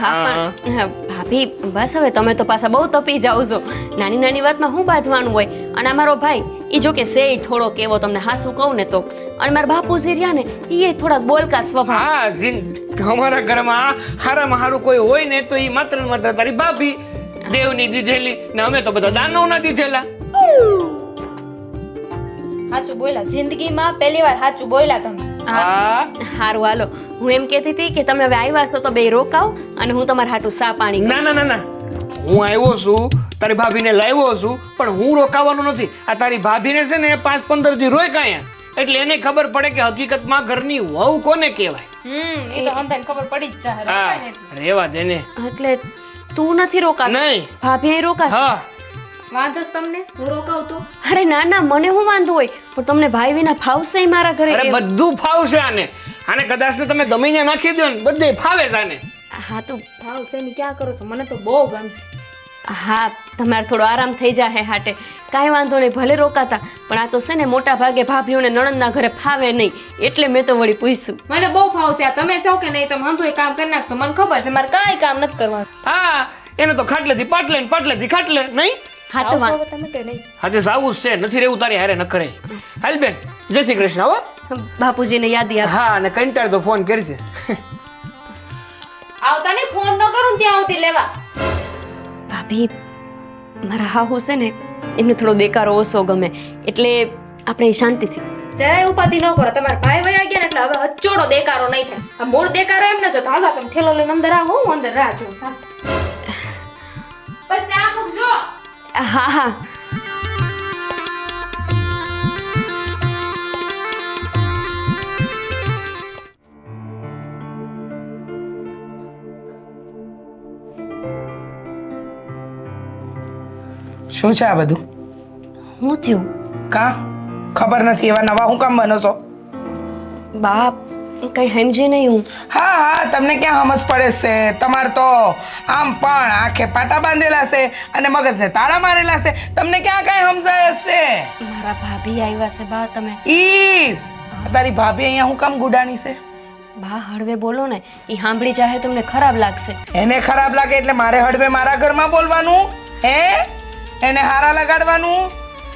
હા પણ ભાભી બસ હવે તમે તો પાછા બહુ તપી જાવ છો. નાની નાની વાતમાં શું બાંધવાનું હોય? અને અમારો ભાઈ એ જો કે છે થોડો કેવો, તમને હાસું કહું ને તો. અને મારા બાપુજી રહ્યા ને એ થોડાક બોલકા સ્વભાવ. હા અમારા ઘરમાં હારામાં હારું કોઈ હોય ને તો એ માત્ર ને માત્ર તારી ભાભી દેવની દીધેલી ને અમે તો બધા દાનવના દીધેલા. સાચું બોલ્યા, જિંદગીમાં પહેલી વાર સાચું બોલ્યા તમે. હા હારું હાલો, હું એમ કહેતી હતી કે તમે હવે આવ્યા છો તો બે રોકાવ અને હું તમારા હાટું સા પાણી કરું. ના ના ના ના, હું આવ્યો છું તારી ભાભીને લાવ્યો છું, પણ હું રોકાવાનો નથી. આ તારી ભાભીને છે ને 5-15 દી રોય કાંયા, એટલે એને ખબર પડે કે હકીકતમાં ઘરની વહુ કોને કહેવાય. એ તો હંતાને ખબર પડી જ જાય. હા રેવા દે ને. એટલે તું નથી રોકાતો? નહીં ભાભી અહીં રોકાશે? હા વાંધો છે તમને હું રોકાવ તો? અરે ના ના, મને શું વાંધો હોય, પણ તમને ભાઈ વિના ફાવશે ય મારા ઘરે? અરે બધું ફાવશે આને. આને કદાચ ને તમે ગમે ત્યાં નાખી દો ને બધે ફાવે છે આને. હા તો ભાવ છે ને ક્યાં કરો છો? મને તો બહુ ગમશે. હા તમારે થોડો આરામ થઈ જાય હાટે, કાંઈ વાંધો નહીં, ભલે રોકાતા. પણ આ તો છે ને મોટા ભાગે ભાભીઓને નણંદના ઘરે ફાવે નહીં, એટલે મેં તો વળી પૂછ્યું. મને બહુ ફાવશે. આ તમે છો કે નહીં, તમે હંધુય કામ કરી નાખશો મને ખબર છે. મારે કાંઈ કામ નથી કરવાનું. હા એને તો ખાટલેથી પાટલે ને પાટલેથી ખાટલે નહીં. હા તો આવો તમે કે નહીં? આજે સાવું જ છે, નથી રહેવું તારી હારે ન કરે. હાલ બેન, જય શ્રી કૃષ્ણ. હો બાપુજીને યાદી આપ. હા, અને કંટાળ તો ફોન કરશે. આવતા ને ફોન ન કરું ને ત્યાં આવતી લેવા. ભાભી મારા હાહુ છે ને એમને થોડો દેકારો ઓછો ગમે એટલે આપણે શાંતિથી. જરાય ઉપાધિ ન કરો. તમારા ભાઈ વયા ગયા ને એટલે હવે હચોડો દેકારો નહીં થાય. આ મૂળ દેકારો એમ ન છે તો હાલો તમે ઠેલો લઈને અંદર આવો, હું અંદર રાહ જોઉં છું. બસ ચા મૂકજો. હા હા શું છે આ બધું? હું થયું કા ખબર નથી, એવા નવા હું કામ બનો છો? બાપ કઈ સમજે નહીં હું. હા હા, તમને ક્યાં સમજ પડે છે? તમારે તો આમ પણ આંખે પાટા બાંધેલા છે અને મગજને તાળા મારેલા છે. તમને ક્યાં કઈ સમજાય છે? મારા ભાભી આવ્યા છે બા. તમે ઈસ તારી ભાભી અહીંયા હું કામ ગુડાણી છે? બા હળવે બોલો ને, એ સાંભળી જાહે તમને ખરાબ લાગશે. એને ખરાબ લાગે એટલે મારે હળવે મારા ઘરમાં બોલવાનું? હે એને હારા લગાડવાનું?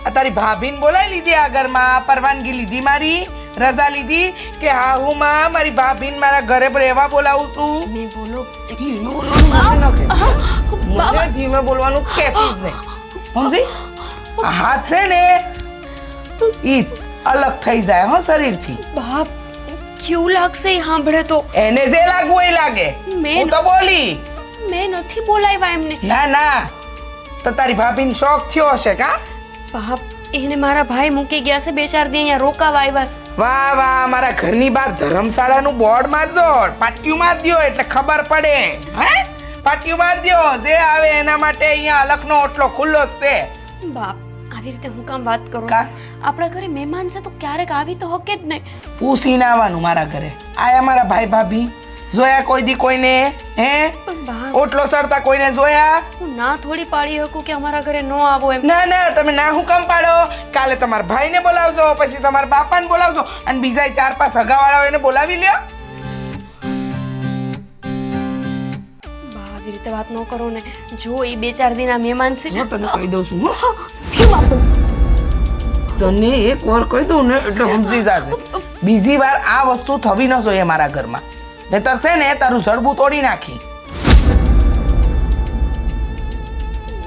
આ તારી ભાભીને બોલાવી લીધી આ ઘરમાં, પરવાનગી લીધી મારી, રજા લીધી કે હા હું માં મારી ભાભીને મારા ઘરે રહેવા બોલાવું છું? મેં બોલો જીમે બોલવાનું મને જીમે બોલવાનું કહેતીશ નહીં, સમજી? આ હાથ છે ને ઈ અલગ થઈ જાય હો શરીરથી. બાપ કેવું લાગશે એ સાંભળે તો? એને જે લાગવું એ લાગે. હું તો બોલી મેં નથી બોલાવ્યા એમને. ના ના, તો તારી ભાભીને શોખ થયો હશે કા? બાપ એને મારા ભાઈ મૂકી ગયા છે, 2-4 દી અહીંયા રોકાવા આવ્યા છે. વાહ વાહ, મારા ઘરની બહાર ધર્મશાળાનું બોર્ડ માર દો, પાટિયું માર દો એટલે ખબર પડે. હે પાટિયું માર દો, જે આવે એના માટે અહીંયા અલગનો ઓટલો ખુલ્લો જ છે. બાપ આવી રીતે હું કામ વાત કરું કા? છું? આપણા ઘરે મહેમાન છે તો ક્યારેક આવી તો હકે જ નહીં. પૂછીને આવવાનું મારા ઘરે. આયા મારા ભાઈ ભાભી જોયા કોઈ દી કોઈને? હે પણ બાપ ઓટલો સરતા કોઈને જોયા? હું ના થોડી પાડી શકું કે અમારા ઘરે ન આવો એમ. ના ના, તમે ના હું કામ પાડો? કાલે તમારા ભાઈને બોલાવજો, પછી તમારા બાપાને બોલાવજો અને બીજા 4-5 સગાવાળાઓ એને બોલાવી લ્યો. બા આવી રીતે વાત ન કરો ને. જો એ 2-4 દિનના મહેમાન છે. હું તને કહી દઉં છું હો. કેમ બાપુ? તને એક વાર કહી દઉં ને એટલે સમજી જાજે. બીજી વાર આ વસ્તુ થવી ન જોઈએ મારા ઘરમાં. નહીતર છે ને તારું જડબું તોડી નાખી.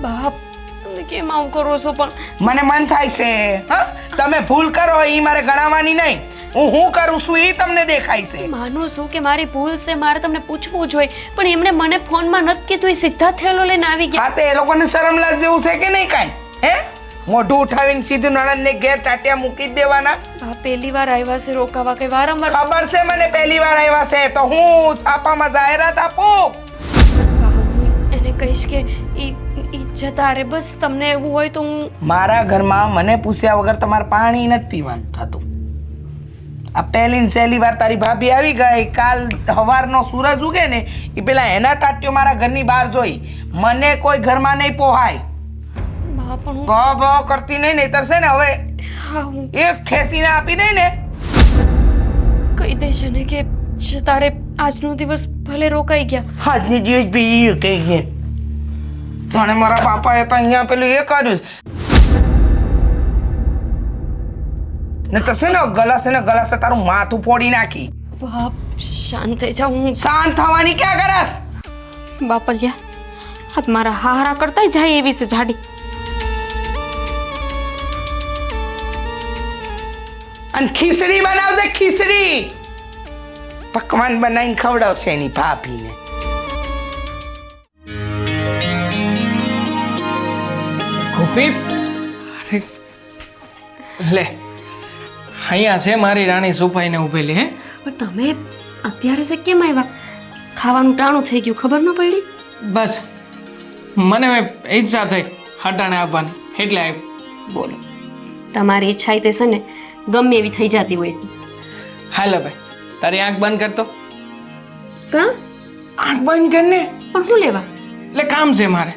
બાપ તમે કેમ આવું કરો છો? પણ મને મન થાય છે હા, તમે ભૂલ કરો એ મારે ગણાવવાની નહીં. હું કરું છું એ તમને દેખાય છે. માનું છું કે મારી ભૂલ છે, મારે તમને પૂછવું જોઈએ, પણ એમણે મને ફોનમાં નથી કીધું, એ સીધા થેલો લઈને આવી ગયા. હા, તે એ લોકોને શરમ લાજ જેવું છે કે નહીં કાંઈ? હે મોઢું ઉઠાવીને સીધું નણંદને ઘેર ટાટિયા મૂકી જ દેવાના? બા પહેલી વાર આવ્યા છે રોકાવા, કે વારંવાર? ખબર છે મને પહેલી વાર આવ્યા છે તો હું છાપામાં જાહેરાત આપું. બા, હું એને કહીશ કે ઈ જતા રે. બસ તમને એવું હોય તો હું. મારા ઘરમાં મને પૂછ્યા વગર તમારે પાણી નથી પીવાનું થતું. આ પહેલી ને સહેલી વાર તારી ભાભી આવી ગઈ. કાલ સવારનો સૂરજ ઉગે ને એ પેલા એના ટાટિયો મારા ઘરની બહાર જોઈ. મને કોઈ ઘરમાં નહીં પોહાય. બા પણ હું. ભ ભ કરતી નહીં, નહીતર છે ને હવે હા હું એક ખેંચીને આપી દઈ ને. કહી દેશે ને કે જતા રે, આજનો દિવસ ભલે રોકાઈ ગયા. આજની દિવસ બી એ કહી ગયા. જાણે મારા બાપાએ તો અહીંયા પેલું એ કર્યું ને તસે ને ગલાસે તારું માથું ફોડી નાખી. બાપ શાંત થઈ જાઉં હું. શાંત થવાની ક્યાં કરસ? બાપલિયા હાથ મારા હારા કરતા જાય એવી છે જાડી. અને ખીચડી બનાવજે, ખીચડી. પકવાન બનાવીને ખવડાવશે એની ભાભીને. ગોપી, અરે લે અહીંયા છે મારી રાણી સુપાઈને ઊભેલી. હે પણ તમે અત્યારે છે કેમ આવ્યા? ખાવાનું ટાણું થઈ ગયું, ખબર ન પડી? બસ મને ઈચ્છા થઈ હટાણે આવવાની એટલે આવ્યો. બોલો, તમારી ઈચ્છા તે છે ને ગમે એવી થઈ જતી હોય છે. હાલો ભાઈ, તારી આંખ બંધ કરતો. કાં? આંખ બંધ કરીને પણ શું લેવા? એટલે કામ છે મારે.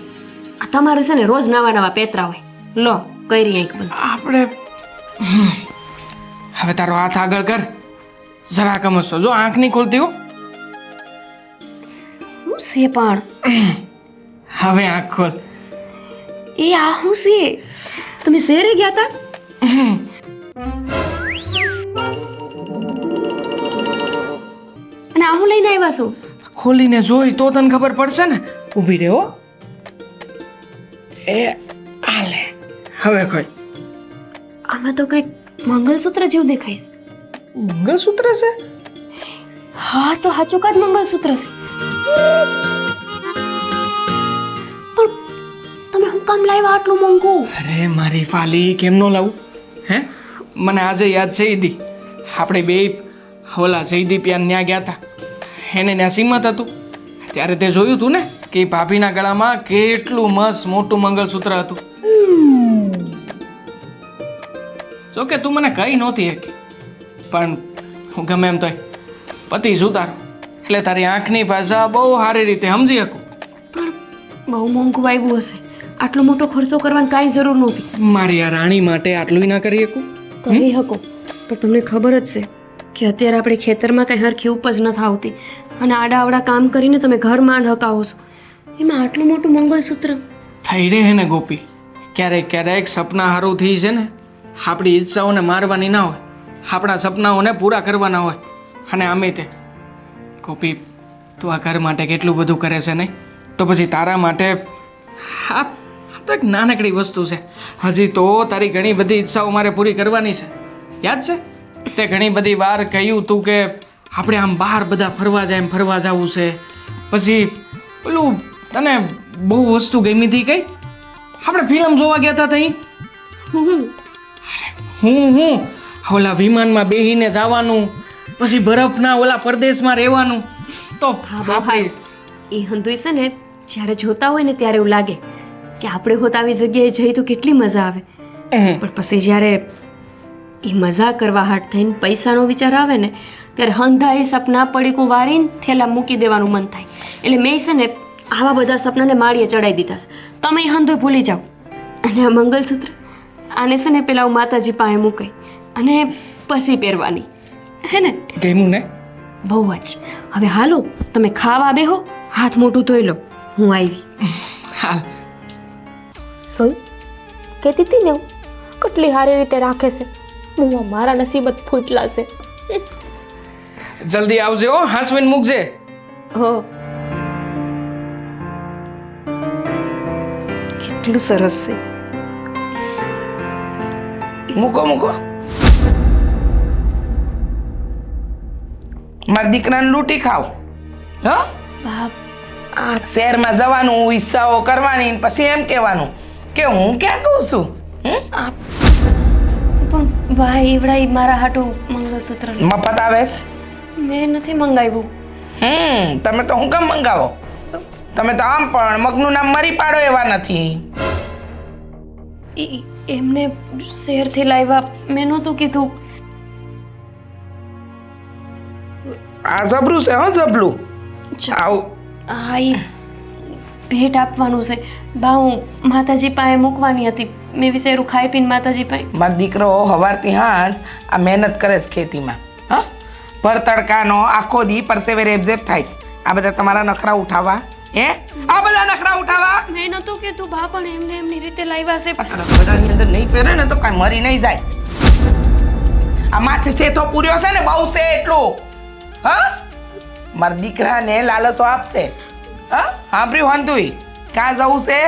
આ તમારું છે ને રોજ નવા નવા પેતરા હોય. લો કરી આંખ બંધ. આપણે હવે તારો હાથ આગળ કર, જરા કમજતો જો આંખ નહીં ખોલતી હો. હું છે પણ હવે આંખ ખોલ. એ આ હું છે? તમે શહેરે ગયા હતા? અને આ હું લઈને આવ્યા છો? ખોલીને જોઈ તો તને ખબર પડશે ને. ઊભી રહે હો. એ આ લે હવે કોઈ આમાં તો કંઈક મંગલસૂત્ર જેવું દેખાઈશ. મંગળસૂત્ર છે. હા તો સાચું કાજ મંગલસૂત્ર છે. પણ તમે હું કામ લાવ્યા આટલું મોંઘું? અરે મારી ફાલી કેમ નો લાવું હે? મને આજે યાદ છે ઈદી આપણે બે ઓલા જયદીપ ત્યાં ગયા હતા. એને ત્યાં સીમત હતું ત્યારે તે જોયું હતું ને કે ભાભીના ગળામાં કેટલું મસ્ત મોટું મંગળસૂત્ર હતું. જો કે તું મને કઈ નહોતી શકી પણ હું ગમે એમ તોય પતિ છું તારો એટલે તારી આંખની ભાષા બહુ સારી રીતે સમજી શકું. પણ બહુ મોંઘું આવ્યું હશે. આટલો મોટો ખર્ચો કરવાની કાંઈ જરૂર નહોતી. મારી આ રાણી માટે આટલું ના કરી શકું. કરી શકો પણ તમને ખબર જ છે કે અત્યારે આપણે ખેતરમાં કંઈ હરખી ઉપજ નથી આવતી અને આડા આવડા કામ કરીને તમે ઘર માંડ હકાવો છો. એમાં આટલું મોટું મંગલસૂત્ર થઈ રહે હે ને ગોપી. ક્યારેક ક્યારેક સપના હારુંથી છે ને આપણી ઈચ્છાઓને મારવાની ના હોય, આપણા સપનાઓને પૂરા કરવાના હોય. અને આમે તે ગોપી તું આ ઘર માટે કેટલું બધું કરે છે નહીં તો પછી તારા માટે હા તો એક નાનકડી વસ્તુ છે. હજી તો તારી ઘણી બધી ઈચ્છાઓ મારે પૂરી કરવાની છે. યાદ છે તે ઘણી બધી વાર કહ્યું તું કે આપણે આમ બહાર બધા ફરવા જાય એમ ફરવા જવું છે. પછી પેલું તને બહુ વસ્તુ ગમી હતી કઈ આપણે ફિલ્મ જોવા ગયા હતા તઈ હું ઓલા વિમાનમાં બેહીને જવાનું પછી બરફના ઓલા પ્રદેશમાં રહેવાનું. તો આપણે એ હંધુય છે ને જ્યારે જોતા હોય ને ત્યારે એવું લાગે કે આપણે હોત આવી જગ્યાએ જઈ તો કેટલી મજા આવે. પણ પછી જ્યારે એ મજા કરવા હાટ થઈને પૈસાનો વિચાર આવે ને ત્યારે હંધાઈ સપના પડીકું વારીને થેલા મૂકી દેવાનું મન થાય. એટલે મેં છે ને આવા બધા સપનાને માળીએ ચડાવી દીધા છે. તમે એ હંધોય ભૂલી જાઓ. અને આ મંગલસૂત્ર આને છે ને પેલા માતાજી પાસે મૂકાય અને પછી પહેરવાની હે ને. ગમ્યું ને? બહુ જ. હવે હાલો તમે ખાવા બેહો, હાથ મોટું ધોઈ લો, હું આવી. હાલ સોય કહેતી હતી ને હું કેટલી સારી રીતે રાખે છે. હું મારા નસીબ જ ફૂટલા છે. જલ્દી આવજે હો, હાસવીને મૂકજે. હો કેટલું સરસ છે. મૂકો મૂકો. મારા દીકરાને લૂંટી ખાવ હો. બાપ શહેરમાં જવાનું, ઈચ્છાઓ કરવાની ને પછી એમ કહેવાનું કે હું ક્યાં કહું છું. પણ ભાઈ એવડા મારા હાટું મંગલસૂત્ર મફત આવેશ. મેં નથી મંગાવ્યું. તમે તો હું કેમ મંગાવો? તમે તો આમ પણ મગનું નામ મરી પાડો એવા નથી. એમને શહેરથી લાવ્યા, મેં નહોતું કીધું. આ જબરું છે હો, જબલું. આવું હા એ ભેટ આપવાનું છે બા. હું માતાજી પાસે મૂકવાની હતી. મેં વિચાર્યું ખાઈ પીને માતાજી પાસે. મારો દીકરો હવારથી હાંજ આ મહેનત કરે છે ખેતીમાં. હા ભર તડકાનો આખો દી પરસેવે રેબઝેબ થાય છે. આ બધા તમારા નખરા ઉઠાવવા હે? આ બધા નખરા ઉઠાવવા? મેં નહોતું કીધું બા, પણ એમને એમની રીતે લાવ્યા છે. બધાની અંદર નહીં પહેરે ને તો કાંઈ મરી નહીં જાય. આ માથે સેથો પૂર્યો છે ને બહુ છે એટલું. હા મારા દીકરાને લાલસો આપશે. હા સાંભળ્યું હંતુઈ? ક્યાં જવું છે?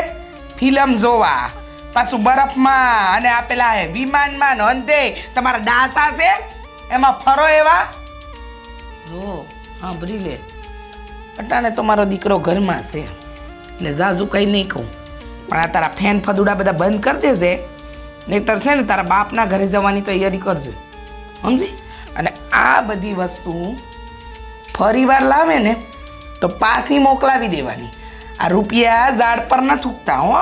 ફિલ્મ જોવા. પાછું બરફમાં અને આ પેલા વિમાનમાં ને અંતે તમારા ડાચા છે એમાં ફરો એવા. જો સાંભળી લે, અટાણે તો મારો દીકરો ઘરમાં છે એટલે જાજુ કંઈ નહીં કહું. પણ આ તારા ફેન ફદુડા બધા બંધ કરી દેજે, નહીતર છે ને તારા બાપના ઘરે જવાની તૈયારી કરજે, સમજી? અને આ બધી વસ્તુ ફરી વાર લાવે ને તો પાછી મોકલાવી દેવાની. આ રૂપિયા ઝાડ પર ન થૂકતા હો,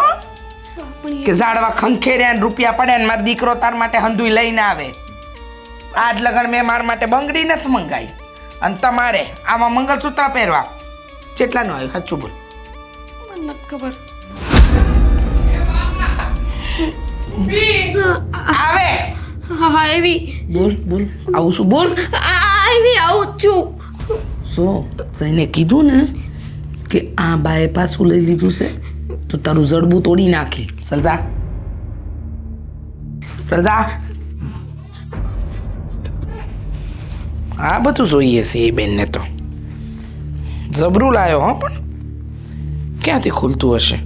કે ઝાડવા ખંખેર્યા ને રૂપિયા પડ્યા ને મારો દીકરો તાર માટે હંધુઈ લઈને આવે. આજ લગન મેં મારા માટે બંગડી નથી મંગાવી અને તમારે આમાં મંગળસૂત્ર પહેરવા. કેટલાનું આવ્યું સાચું બોલ? મને નથી ખબર. આવે હા એવી. બોલ બોલ. આવું શું? બોલ. આવી આવું છું. શું જઈને કીધું ને કે આ બાએ પાછું લઈ લીધું છે? તો તારું જડબું તોડી નાખી. સલજા સલજા. આ બધું જોઈએ છે એ બેનને તો જબરું લાયો હો, પણ ક્યાંથી ખુલતું હશે?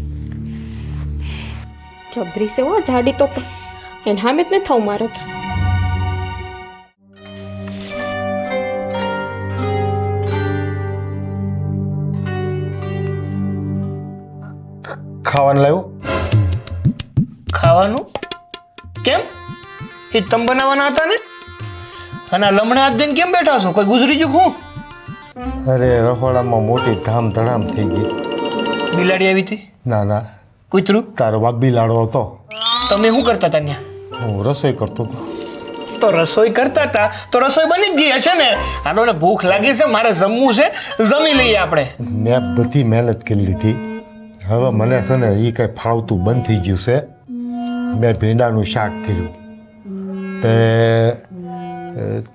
જબરી છે હો જાડી તો પણ એને સામે જ નહીં થવું મારે તો. ખાવાનું લાવ્યું? ખાવાનું કેમ? એ તમે બનાવવાના હતા ને? અને આ લમણા હાથ દઈને કેમ બેઠા છો? કોઈ ગુજરી ગયું હું? અરે રખોડામાં મોટી ધામ ધડામ થઈ ગઈ. બિલાડી આવી હતી? ના ના, કૂતરું? તારો બાપ બિલાડો હતો. તમે શું કરતા હતા ત્યાં? હું રસોઈ કરતો હતો. તો રસોઈ કરતા હતા તો રસોઈ બની જ ગઈ હશે ને. આને ભૂખ લાગી છે, મારે જમવું છે, જમી લઈએ આપણે. મેં બધી મહેનત કરી લીધી. હવે મને છે ને એ કંઈ ફાવતું બંધ થઈ ગયું છે. મેં ભીંડાનું શાક કર્યું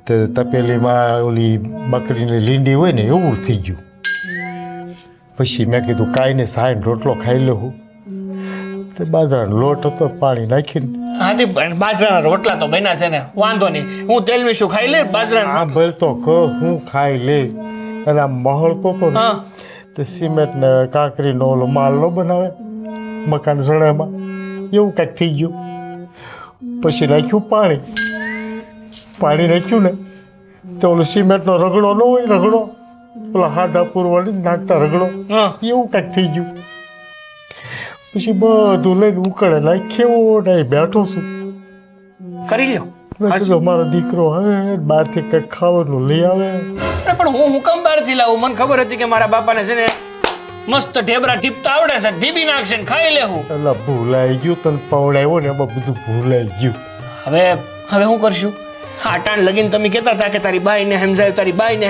તે તપેલીમાં ઓલી બકરીની લીંડી હોય ને એવું થઈ ગયું. પછી મેં કીધું કાંઈ નહીં, સાઈન રોટલો ખાઈ લેવું. તે બાજરાનો લોટ હતો, પાણી નાખીને. હા તે બાજરાના રોટલા તો બન્યા છે ને, વાંધો નહીં. હું તેલ મીઠું ખાઈ લે બાજરાના. આ ભર તો કરો, હું ખાઈ લે. અને આ મહળતો તો ને હા તે સિમેન્ટ ને કાંકરીનો ઓલો માલ ન બનાવે મકાન સણામાં, એવું કાંઈક થઈ ગયું. પછી નાખ્યું પાણી નાખ્યું ને તો ઓલો સિમેન્ટનો રગડો ન હોય, રગડો ઓલા હાથા પૂરવાળી નાખતા રગડો, હા એવું કાંઈક થઈ ગયું. પછી બધું લઈને ઉકળે નાખ્યો ને બેઠો છું. કરી લ્યો. મેં કીધું મારો દીકરો હવે બહારથી કંઈક ખાવાનું લઈ આવે. અરે પણ હું કામ બહારથી લાવું? મને ખબર હતી કે મારા બાપાને છે ને મસ્ત ઢેબરા ટીપતા આવડે છે, ઢીબી નાખશે ને ખાઈ લેવું. એટલે ભૂલાઈ ગયું, તને પવડાવ્યો ને એમાં બધું ભૂલાઈ ગયું. હવે શું કરશું? હા ટાણ લગીને તમે કહેતા હતા કે તારી બાઈને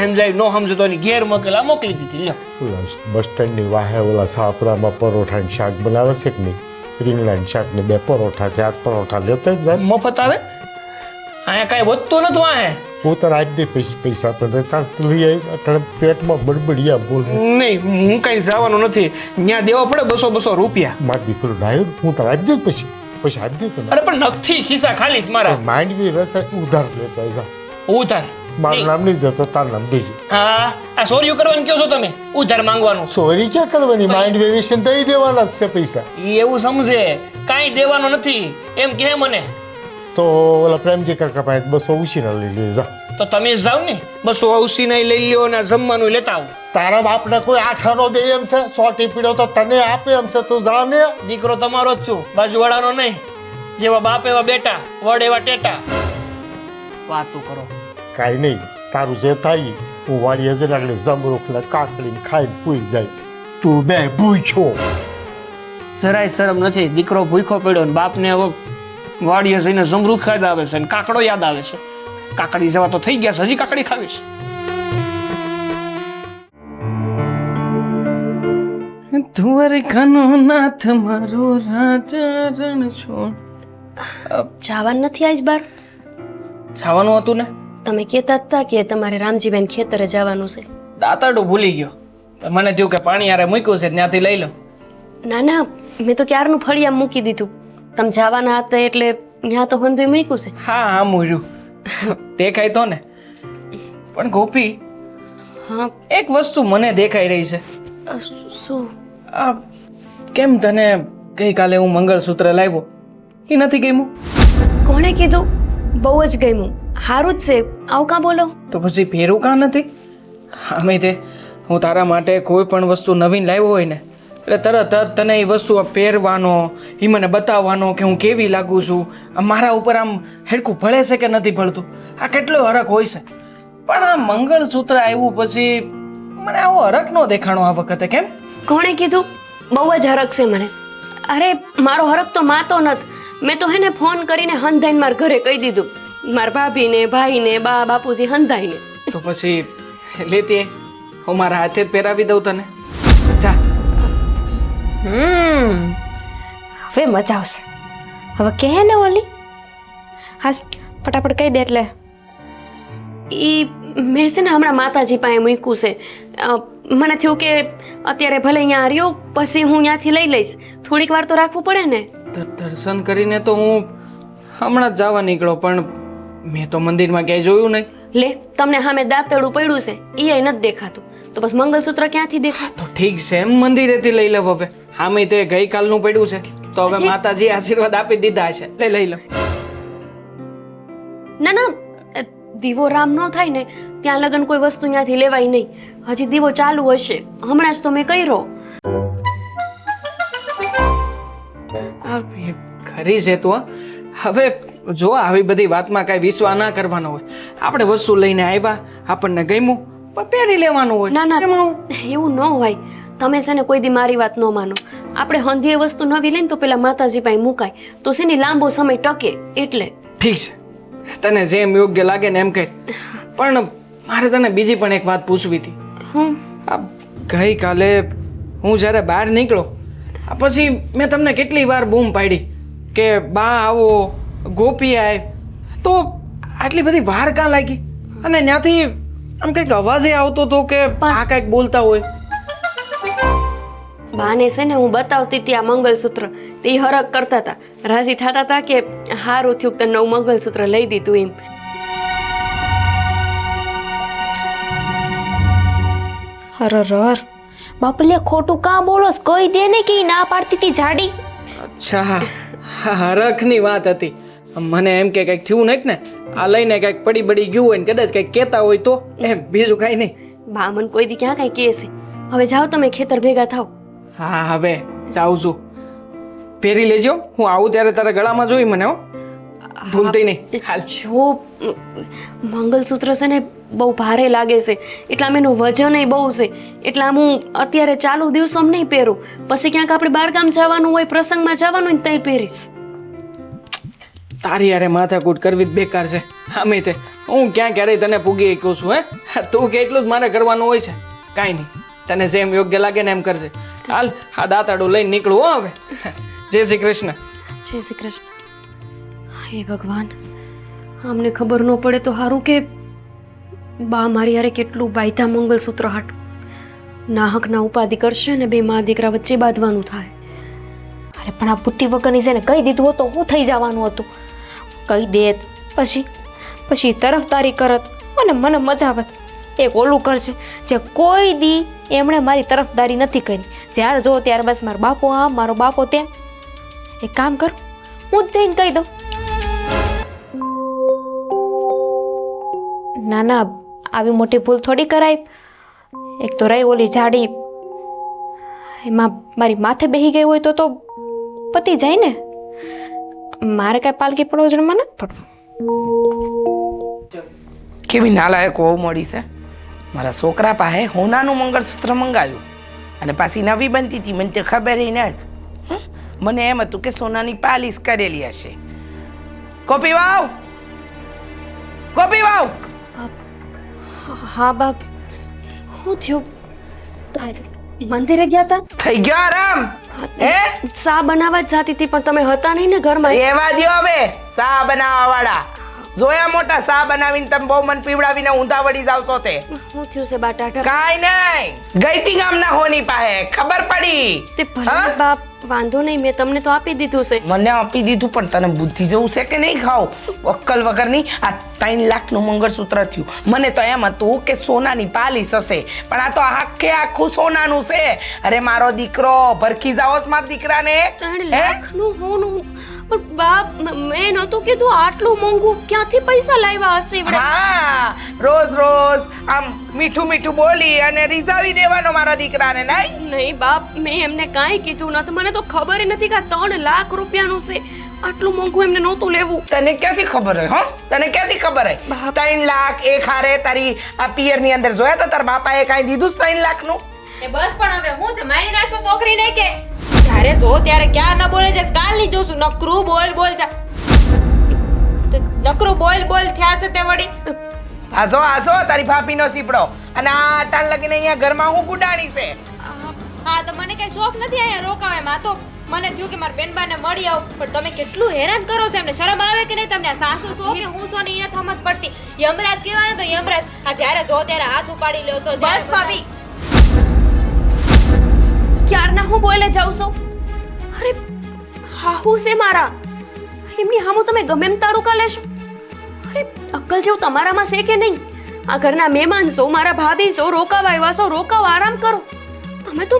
સમજાય, નો સમજો તો એની ઘેર મોકલી દીધી. લ્યો ઓલા બસ સ્ટેન્ડની વાહે ઓલા સાપરામાં પરોઠાનું શાક બનાવે છે કે નહીં? રીંગણાનું શાક ને 2 પરોઠા છે, 8 પરોઠા લેતા જ જાય. મફત આવે? અહીંયા કાંઈ વધતું નથી વાહે. હું તને આજ દે પૈસા પણ લઈ આવી. અત્યારે પેટમાં બડબડિયા બોલ. નહીં હું કઈ જવાનું નથી, ત્યાં દેવા પડે 200 રૂપિયા. મારો દીકરો ડાયો, હું તને આજ દે પછી આજ દે તને. અરે પણ નથી, ખિસ્સા ખાલી છે મારા. માઇન્ડ બી રસે ઉધાર લેતા જા. ઉધાર મારું નામ નહીં દેતો, તારું નામ દેજે. હા આ સોર્યું કરવાનું કહો છો તમે? ઉધાર માંગવાનું? સોરી ક્યાં કરવાની? માઇન્ડ વેવિશન દઈ દેવાના જ છે પૈસા. ઈ એવું સમજે કાંઈ દેવાનું નથી એમ કહે મને. તો ઓલા પ્રેમજી કાકા પાસે 200 ઉછીના લઈ લે જા. તો તમે જ જાવ ને, 200 ઉસીના લઈ લ્યો ને જમવાનું લેતા આવો. તારા બાપને કોઈ 8 આનો દે એમ છે? 100 પીડો તો તને આપે એમ છે? તું જા ને. દીકરો તમારો જ છું, બાજુવાળાનો નહીં. જેવા બાપ એવા બેટા, વડ એવા ટેટા. વાતું કરો. કાંઈ નહીં, તારું જે થાય હું વાળી હજર આગળ જમરૂખને કાકડીને ખાઈને પૂઈ જાય. તું બે ભૂછો. જરાય શરમ નથી. દીકરો ભૂખો પડ્યો ને બાપને હવે વાડીએ જઈને જમરૂખ યાદ આવે છે ને કાકડો યાદ આવે છે. કાકડી જેવા તો થઈ ગયા છે, હજી કાકડી ખાવી છે. દ્વારકાનો નાથ મારો રાજા રણછોડ. જવાનું નથી આજ બાર? જવાનું હતું ને. તમે કહેતા હતા કે તમારે રામજીબેન ખેતરે જવાનું છે. દાતાડું ભૂલી ગયો. મને થયું કે પાણી યારે મૂક્યું છે ત્યાંથી લઈ લો. ના ના, મેં તો ક્યારનું ફળિયા મૂકી દીધું. તમે જવાના હતા એટલે ત્યાં તો હંધુય મૂક્યું છે. હા મૂર્યું દેખાય તો ને. પણ ગોપી, હા એક વસ્તુ મને દેખાઈ રહી છે. શું? આ કેમ તને ગઈકાલે હું મંગળસૂત્ર લાવ્યો એ નથી ગમ્યું? કોણે કીધું? બહુ જ ગમ્યું. સારું જ છે. આવું કાં બોલો? તો પછી પહેરું કાં નથી? અમે તે હું તારા માટે કોઈ પણ વસ્તુ નવીન લાવ્યો હોય ને એટલે તરત જ તને એ વસ્તુ પહેરવાનો, એ મને બતાવવાનો કે હું કેવી લાગુ છું, મારા ઉપર આમ હેડકું ભળે છે કે નથી ભળતું, આ કેટલો હરખ હોય છે. પણ આ મંગળસૂત્ર આવ્યું પછી મને આવો હરખ નો દેખાણો આ વખતે. કેમ? કોણે કીધું? બહુ જ હરખ છે મને. અરે મારો હરખ તો માતો નથી. મેં તો હેને ફોન કરીને હંધાઈને મારા ઘરે કહી દીધું. મારા ભાભીને, ભાઈને, બા બાપુજી હંધાઈને. તો પછી લેતી હું મારા હાથે જ પહેરાવી દઉં તને. જા. હવે મજા આવશે. હવે કહે ને ઓલી, હાલ ફટાફટ કહી દે. એટલે એ મેં છે ને હમણાં માતાજી પાસે મૂક્યું છે. મને થયું કે અત્યારે ભલે અહીંયા રહ્યો, પછી હું ત્યાંથી લઈ લઈશ. થોડીક વાર તો રાખવું પડે ને. દર્શન કરીને તો હું હમણાં જ જવા નીકળો, પણ મેં તો મંદિરમાં ક્યાંય જોયું નહીં. લે, તમને સામે દાંતરડું પડ્યું છે એ નથી દેખાતું, તો બસ મંગલસૂત્ર ક્યાંથી દેખાય? તો ઠીક છે, એમ મંદિરેથી લઈ લઉં હવે. હામે તે ગઈકાલનું પડ્યું છે, તો હવે માતાજી આશીર્વાદ આપી દીધા છે, લઈ લો. ના ના, દીવો રામ ન થાય ને ત્યાં લગન કોઈ વસ્તુ ત્યાંથી લેવાય નહીં. હજી દીવો ચાલુ હશે, હમણાં જ તો મેં કર્યો. ખરી છે તું. હવે જો આવી બધી વાતમાં કઈ વિશ્વાસ ના કરવાનો હોય. આપણે વસ્તુ લઈને આવ્યા, આપણને ગમ્યું, પણ પહેરી લેવાનું હોય. ના ના, એવું ન હોય. તમે છે ને કોઈ દી મારી વાત ન માનો. આપણે હંધીએ વસ્તુ નવી લઈને તો પેલા માતાજી પાસે મુકાય, તો છે ને લાંબો સમય ટકે. એટલે ઠીક છે, તને જેમ યોગ્ય લાગે ને એમ કહે. પણ મારે તને બીજી પણ એક વાત પૂછવી હતી. આ ગઈકાલે હું જ્યારે બહાર નીકળો, પછી મેં તમને કેટલી વાર બૂમ પાડી કે બા આવો, ગોપી આય, તો આટલી બધી વાર કાં લાગી? અને ત્યાંથી આમ કંઈક અવાજે આવતો હતો કે આ કંઈક બોલતા હોય. બાને છે ને હું બતાવતી હતી આ મંગલસૂત્ર, તે હરખ કરતા હતા, રાજી થતા હતા કે હારું થયું કે નવું મંગલસૂત્ર લઈ દીધું એમ. હરર બાપલિયા ખોટું કાં બોલોસ? કહી દે ને કે ઈ ના પાડતી હતી જાડી. અચ્છા, હા, હરખની વાત હતી. મને એમ કે કંઈક થયું નહીં ને, આ લઈને કંઈક પડી બડી ગયું હોય ને કદાચ કંઈક કહેતા હોય તો એમ, બીજું કાંઈ નહીં. બા મને કોઈ દી ક્યાં કાંઈ કહે છે. હવે જાઓ તમે ખેતર ભેગા થાવ. હા, હવે જાઉં છું. પહેરી લેજો, હું આવું ત્યારે તારા ગળામાં જોઈ મને. હો, ભૂલતી નહીં. હાલ. જો મંગલસૂત્ર છે ને બહુ ભારે લાગે છે, એટલા એનું વજન બહુ છે, એટલા હું અત્યારે ચાલુ દિવસોમાં નહીં પહેરું. પછી ક્યાંક આપણે બહારગામ જવાનું હોય, પ્રસંગમાં જવાનું હોય ત્યાં પહેરીશ. તારી યારે માથાકૂટ કરવી જ બેકાર છે. આમે તે હું ક્યાં ક્યારેય તને પૂગી કહું છું. તું કે એટલું જ મારે કરવાનું હોય છે. કાંઈ નહીં, તને જેમ યોગ્ય લાગે ને એમ કરજે. હાલ, આ દાંતાડું લઈને નીકળું. હો હવે, જય શ્રી કૃષ્ણ. જય શ્રી કૃષ્ણ. હે ભગવાન, અમને ખબર ન પડે તો સારું કે બા મારી યારે કેટલું બાયધા મંગલસૂત્ર હાટ. નાહકના ઉપાધિ કરશે ને બે મા દીકરા વચ્ચે બાંધવાનું થાય. અરે પણ આ બુદ્ધિ વગરની છે ને કહી દીધું હોત તો હું થઈ જવાનું હતું. કહી દેત પછી તરફદારી કરત અને મને મજા આવત. એક ઓલું કરશે જે કોઈ દી એમણે મારી તરફદારી નથી કરી. જ્યારે જો ત્યારે બસ મારો બાપો આમ, મારો બાપો તેમ. એક કામ કરું, હું જ જઈને કહી દઉં. ના ના, આવી મોટી ભૂલ થોડી કરાય. એક તો રહી ઓલી જાડી, એમાં મારી માથે બેસી ગઈ હોય તો પતી જાય ને. મારે કાંઈ પાલકી પડોજણમાં નથી પડવું. કેવી નાલાયક હોવું મળી છે. મારા છોકરા પાસે હોનાનું મંગળસૂત્ર મંગાવ્યું અને પાછી નવી બનતી હતી, મને તે ખબર ન જ. મને એમ હતું કે સોનાની પાલિશ કરેલી હશે. ગોપી વાવ, ગોપી વાવ. હા બાપ, શું થયું? મંદિરે ગયા હતા? થઈ ગયો આરામ? હે, ચા બનાવવા જ જાતી હતી પણ તમે હતા નહીં ને ઘરમાં. એવા દ્યો હવે સા બનાવવા વાળા. જોયા મોટા સા બનાવીને તમે બહુ મન પીવડાવીને ઊંધા વળી જાવ છો તે. શું થયું છે બા ટાટા? કાઈ નહીં, ગઈતી ગામના હોની પાસે ખબર પડી. તે ભલે બાપ, વાંધો નહીં, મેં તમને તો આપી દીધું છે. મને આપી દીધું પણ તને બુદ્ધિ જેવું છે કે નહીં? ખાવ અક્કલ વગરની. આ 3 લાખનું મંગળસૂત્ર થયું. મને તો એમ હતું કે સોનાની પાલિશ હશે, પણ આ તો આખે આખું સોનાનું છે. અરે મારો દીકરો, ભરખી જાઓ મારા દીકરાને. 3 લાખનું હોનું? પણ બાપ, મેં નહોતું કીધું આટલું મોંઘું ક્યાંથી પૈસા લાવ્યા હશે? હા, રોજ રોજ આમ મીઠું મીઠું બોલી અને રીઝાવી દેવાનો મારા દીકરાને. નહીં નહીં બાપ, મેં એમને કાંઈ કીધું નથી. મને તો ખબર નથી કે 3 લાખ રૂપિયાનું છે. આટલું મોંઘું એમને નહોતું લેવું. તને ક્યાંથી ખબર હોય? તને ક્યાંથી ખબર હોય? 3 લાખ એક હારે તારી આ પિયર ની અંદર જોયા તો તારા બાપાએ કાંઈ દીધું 3 લાખનું? એ બસ પણ હવે હું છે મારી નાખશો છોકરીને કે જ્યારે જો ત્યારે ક્યાં ન બોલે છે? કાલ ની જોઉં છું નકરું બોલ જા. નકરું બોલ થયા છે તે વળી. આજો તારી ભાભીનો સીપડો અને આ અટાણ લગીને અહીંયા ઘરમાં હું ગુડાણી છે. હા તો મને કઈ શોખ નથી અહીંયા રોકાવે માં. તો મને થયું કે મારા બેનબાને મળી આવ, પણ તમે કેટલું હેરાન કરો છો. એમને શરમ આવે કે નહીં તમને? સાસુ છો કે હું છો ને એને સમજ પડતી. યમરાજ કહેવાને તો યમરાજ. આ જ્યારે જો ત્યારે હાથ ઉપાડી લ્યો છો. બસ ભાભી, ક્યારના હું બોલે જાઉં છો? અરે હાહુ છે મારા, એમની હામું તમે ગમે એમ તાડુકા લેશો? અરે અક્કલ જેવું તમારામાં છે કે નહીં? આ ઘરના મહેમાન છો, મારા ભાભી છો, રોકાવા આવ્યા છો, રોકાવ, આરામ કરો. તમે તો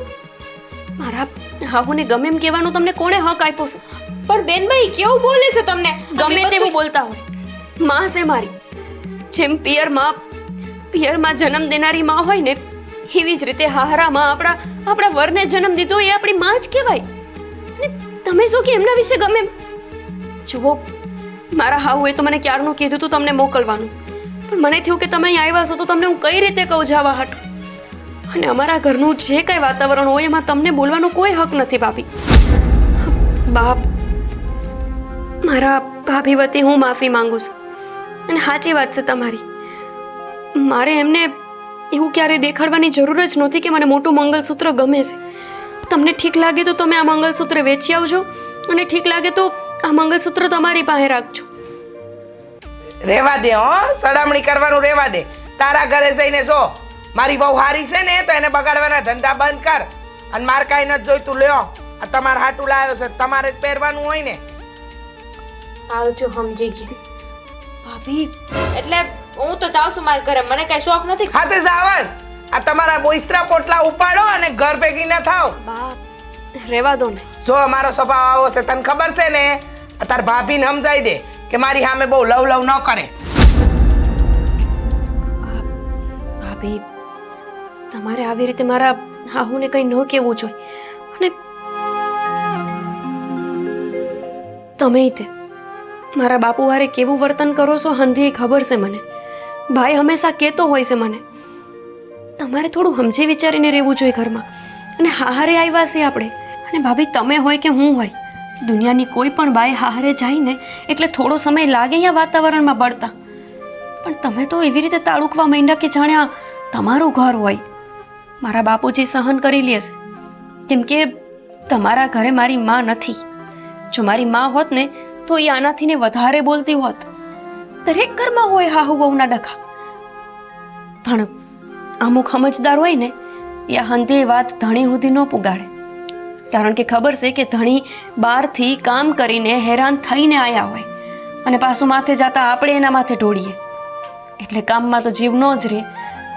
મારા હાહુને ગમે એમ કહેવાનું તમને કોણે હક આપ્યો છે? પણ બેનભાઈ કેવું બોલે છે તમને? ગમે તેવું બોલતા હોય, માં છે મારી. જેમ પિયરમાં જન્મ દેનારી માં હોય ને, એવી જ રીતે હાહરામાં આપણા વરને જન્મ દીધો એ આપણી માં જ કહેવાય. ને તમે શું કે એમના વિશે ગમે એમ? જુઓ, મારા હાહુએ તો મને ક્યારનું કીધું તું તમને મોકલવાનું, પણ મને થયું કે તમે અહીં આવ્યા છો તો તમને હું કઈ રીતે કહું જવા હાટું. અને અમારા ઘરનું જે કંઈ વાતાવરણ હોય એમાં તમને બોલવાનો કોઈ હક નથી ભાભી. બાપ, મારા ભાભી વતી હું માફી માંગુ છું. અને સાચી વાત છે તમારી, મારે એમને એવું ક્યારેય દેખાડવાની જરૂર જ નહોતી કે મને મોટું મંગલસૂત્ર ગમે છે. તમને ઠીક લાગે તો તમે આ મંગલસૂત્ર વેચી આવજો, અને ઠીક લાગે તો આ મંગલસૂત્ર તમારી પાસે રાખજો. રેવા દે હો, સડામણી કરવાનું રેવા દે. તારા ઘરે જઈને જો મારી બહુ હારી છે ને, તો એને બગાડવાના ધંધા બંધ કર. અને માર કાંઈ નથી જોઈતું, લ્યો આ તમારે હાટું લાવ્યો છે, તમારે જ પહેરવાનું હોય ને. આવજો, સમજી ગઈ ભાભી. એટલે હું તો જાઉં છું મારા ઘરે, મને કઈ શોખ નથી. હા તે જાવસ, આ તમારા બોઈસ્ત્રા પોટલા ઉપાડો અને ઘર ભેગી ના થાવ. બાપ, રેવા દો ને. જો મારો સ્વભાવ આવો છે, તને ખબર છે ને. તાર ભાભીને સમજાઈ દે કે મારી સામે બહુ લવ ન કરે. ભાભી, તમારે આવી રીતે મારા હાહુને કંઈ ન કહેવું જોઈએ. અને તમે તે મારા બાપુ વારે કેવું વર્તન કરો છો હંધી ખબર છે મને. ભાઈ હંમેશા કહેતો હોય છે મને, તમારે થોડું સમજી વિચારીને રહેવું જોઈએ ઘરમાં. અને હારે આવ્યા છે આપણે. અને ભાભી, તમે હોય કે હું હોય, દુનિયાની કોઈ પણ બાઈ હારે જાય ને એટલે થોડો સમય લાગે અહીંયા વાતાવરણમાં બળતા. પણ તમે તો એવી રીતે તાળુકવા માંડ્યા કે જાણે આ તમારું ઘર હોય. મારા બાપુજી સહન કરી લેશે, કેમ કે તમારા ઘરે મારી માં નથી. જો મારી માં હોત ને તો એ આનાથી ને વધારે બોલતી હોત. દરેક ઘરમાં હોય હાહુ વહુના ડખા, પણ અમુક સમજદાર હોય ને એ હંધી વાત ધણી સુધી ન પુગાડે. કારણ કે ખબર છે કે ધણી બહારથી કામ કરીને હેરાન થઈને આવ્યા હોય, અને પાછું માથે જતા આપણે એના માથે ઢોળીએ. એટલે કામમાં તો જીવ ન જ રહે,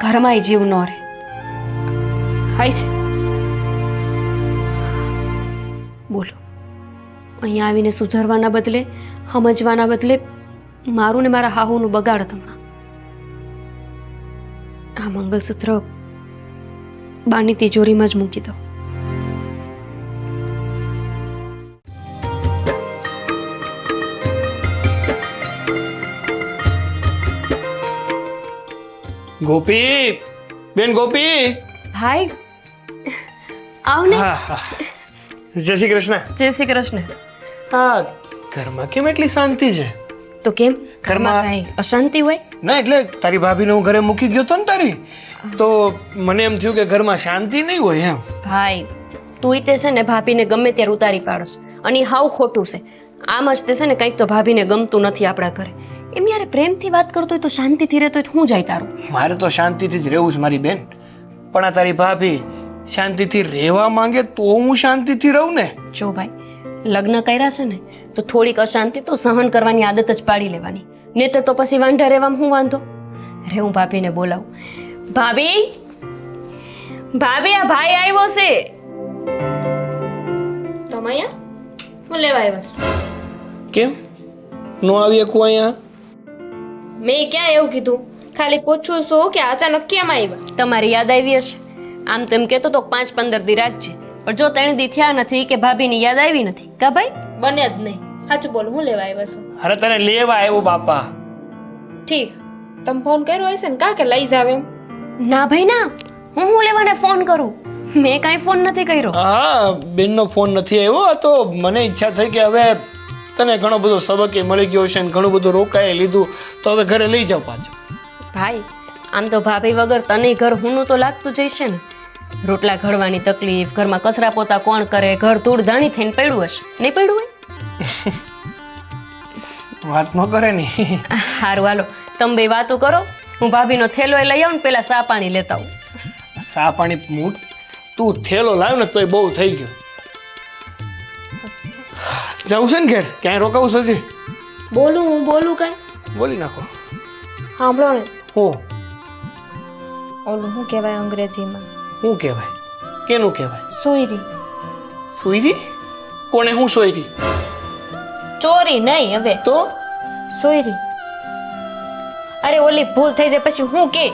ઘરમાંય જીવ ન રહે. હાય છે. બોલો, અહીંયા આવીને સુધારવાના બદલે, સમજવાના બદલે મારું ને મારા હાહુનું બગાડ હમણાં. આ મંગલસૂત્ર બાની તિજોરીમાં જ મૂકી દો. ગોપી, બેન ગોપી. હાય, આવ ને. હા હા, જય શ્રી કૃષ્ણ. જય શ્રી કૃષ્ણ. હા, ઘરમાં કેમ એટલી શાંતિ છે? તો કેમ ઘરમાં કાંઈ અશાંતિ હોય? ના, એટલે તારી ભાભીને હું ઘરે મૂકી ગયો તો ને તારી, તો મને એમ થયું કે ઘરમાં શાંતિ નહીં હોય એમ. ભાઈ, તું તે છે ને ભાભીને ગમે ત્યારે ઉતારી પાડસ, અને ઈ હાવ ખોટું છે. આમ જ તે છે ને કંઈક તો ભાભીને ગમતું નથી આપણા ઘરે. એમ યારે પ્રેમથી વાત કરતો હોય તો શાંતિથી રહેતો હોય તો હું જાય તારું? મારે તો શાંતિથી જ રહેવું છે મારી બેન, પણ આ તારી ભાભી શાંતિથી રહેવા માંગે તો હું શાંતિથી રહું ને. જો ભાઈ, લગ્ન કર્યા છે ને તો થોડીક અશાંતિ તો સહન કરવાની આદત જ પાડી લેવાની, નહીંતર તો પછી વાંઢા રહેવામાં હું વાંધો રે. હું ભાભીને બોલાવું. ભાભી, ભાભી, આ ભાઈ આવ્યો છે. તમે અહીંયા હું લેવા આવ્યા છું? કેમ નો આવી શકું અહીંયા? મેં ક્યાં એવું કીધું? ખાલી પૂછું છું કે અચાનક કેમ આવ્યા? તમારી યાદ આવી હશે. આમ તો એમ કહેતો તો 5-15 દી રાખજે, પણ જો 3 દી થયા નથી કે ભાભીની યાદ આવી નથી. કા ભાઈ? બને જ નહીં. સાચું બોલ, હું લેવા આવ્યા છું? અરે તને લેવા આવ્યો બાપા. ઠીક, તમે ફોન કર્યો હશે ને કા કે લઈ જાવ એમ? ના ભાઈ ના, હું લેવાને ફોન કરું? મેં કાંઈ ફોન નથી કર્યો. હા, બેનનો ફોન નથી આવ્યો. આ તો મને ઈચ્છા થઈ કે હવે તને ઘણો બધો સબક મળી ગયો છે ને ઘણું બધું રોકાઈ લીધું, તો હવે ઘરે લઈ જાવ પાછો. ભાઈ, આમ તો ભાભી વગર તને ઘર હુંનું તો લાગતું જઈશે ને. રોટલા ઘડવાની તકલીફ, ઘરમાં કચરા પોતા કોણ કરે, ઘર ધૂળ ધાણી થઈને પડ્યું હશે. નહીં પડ્યું હોય? વાત ન કરે ને. હારું, હાલો તમે બે વાતો કરો, હું ભાભીનો થેલો લઈ આવું ને પેલા સા પાણી લેતા આવું. સા પાણી મૂક, તું થેલો લાવ ને તોય બહુ થઈ ગયું. જવું છે ને ઘેર? ક્યાંય રોકાવું છે હજી? હું બોલું કઈ બોલી નાખો. સાંભળો ને હું ઓલું શું કહેવાય અંગ્રેજીમાં શું કહેવાય? કેનું કહેવાય? સોયરી. સુઈરી? કોને હું સોઈરી? ચોરી નહીં હવે તો સોયરી. અરે ઓલી ભૂલ થઈ જાય પછી હું કે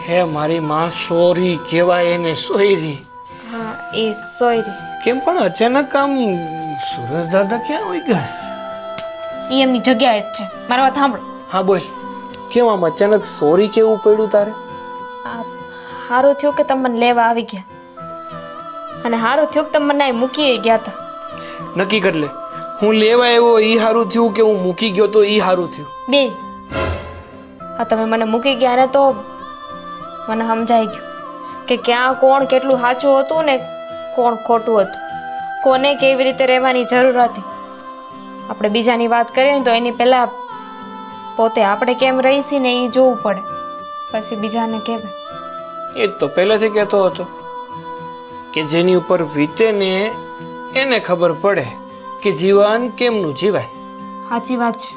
હે મારી માં, સોરી કહેવાય એને, સોઈરી. હા એ સોયરી. કેમ પણ અચાનક આમ સુરજ દાદા ક્યાં હોય ગયા? એ એમની જગ્યાએ જ છે. મારી વાત સાંભળો. હા બોલ. કેમ આમ અચાનક સોરી કેવું પડ્યું તારે? આ સારું થયું કે તમે મને લેવા આવી ગયા અને સારું થયું કે તમે મને અહીં મૂકી ગયા હતા. નક્કી કરી લે, હું લેવા આવ્યો ઈ હારું થયું કે હું મૂકી ગયો તો ઈ હારું થયું? બે. હા તમે મને મૂકી ગયા ને તો મને સમજાઈ ગયું કે ક્યાં કોણ કેટલું સાચું હતું ને કોણ ખોટું હતું, કોને કેવી રીતે રહેવાની જરૂર હતી. આપણે બીજાની વાત કરીએ ને તો એની પહેલાં પોતે આપણે કેમ રહીશી ને એ જોવું પડે, પછી બીજાને કહેવાય. એ જ તો પહેલેથી કહેતો હતો કે જેની ઉપર વીતે ને એને ખબર પડે કે જીવન કેમનું જીવાય. સાચી વાત છે.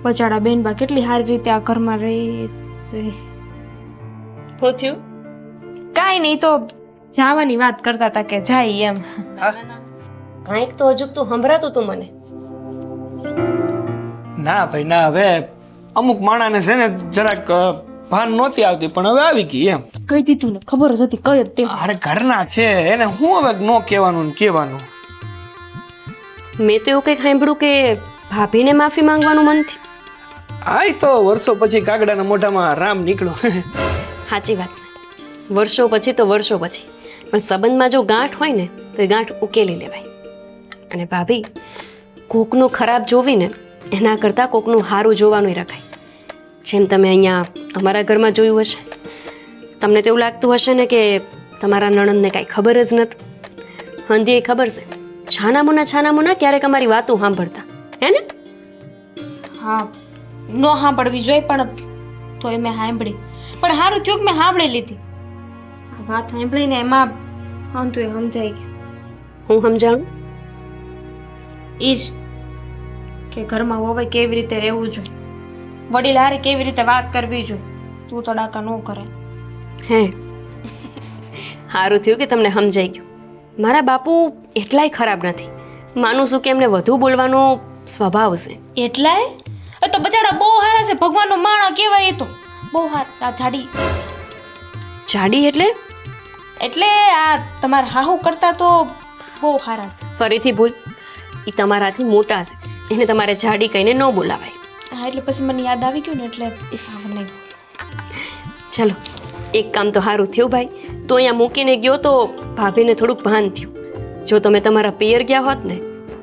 બચાડા બેનબા કેટલી સારી રીતે આ ઘરમાં રહી. શું થયું? કાંઈ નહીં, તો જવાની વાત કરતા હતા કે જાય એમ. કાંઈક તો અજુકતું સંભળાતું તું મને. ના ભાઈ ના, હવે અમુક માણાને છે ને જરાક ભાન નહોતી આવતી પણ હવે આવી ગઈ એમ. કહી દીધું ને, ખબર જ હતી કઈ જ તે. અરે ઘરના છે એને હું હવે ન કહેવાનું ને કહેવાનું. મેં તો એવું કંઈક સાંભળ્યું કે ભાભીને માફી માંગવાનું મન થયું. આ તો વર્ષો પછી કાગડાના મોઢામાં રામ નીકળ્યો. સાચી વાત છે. વર્ષો પછી તો વર્ષો પછી, પણ સંબંધમાં જો ગાંઠ હોય ને તો એ ગાંઠ ઉકેલી લેવાય. અને ભાભી, કોકનું ખરાબ જોવીને એના કરતાં કોકનું સારું જોવાનું રખાય. જેમ તમે અહીંયા અમારા ઘરમાં જોયું હશે, તમને તો એવું લાગતું હશે ને કે તમારા નણંદને કાંઈ ખબર જ નથી. હંધી એ ખબર છે, છાનામુના ક્યારેક અમારી વાતો સાંભળતા હે ને? હા, નો સાંભળવી જોઈએ પણ તોય મેં સાંભળી. પણ સારું થયું કે મેં સાંભળી લીધી. આ વાત સાંભળીને એમાં અંતું એ સમજાઈ ગયું. હું સમજાવું? એ જ કે ઘરમાં હોવે કેવી રીતે રહેવું જોઈએ, વડીલ હારે કેવી રીતે વાત કરવી જોઈએ. તું તો ડાકા ન કરે. હે, સારું થયું કે તમને સમજાઈ ગયું. મારા બાપુ એટલાય ખરાબ નથી. માનું છું કે એમને વધુ બોલવાનો સ્વભાવ છે. એટલાય એ તો બચાડા બહુ સારા છે, ભગવાનનો માણો કહેવાય. એ તો બહુ સારા. આ જાડી જાડી એટલે એટલે આ તમારા હાહુ કરતા તો બહુ સારા છે. ફરીથી ભૂલ. એ તમારાથી મોટા છે, એને તમારે જાડી કહીને ન બોલાવાય. હા એટલે પછી મને યાદ આવી ગયું ને એટલે નહીં. ચાલો, એક કામ તો સારું થયું ભાઈ. તો અહીંયા મૂકીને ગયો તો ભાભીને થોડુંક ભાન થયું. જો તમે તમારા પિયર ગયા હોત ને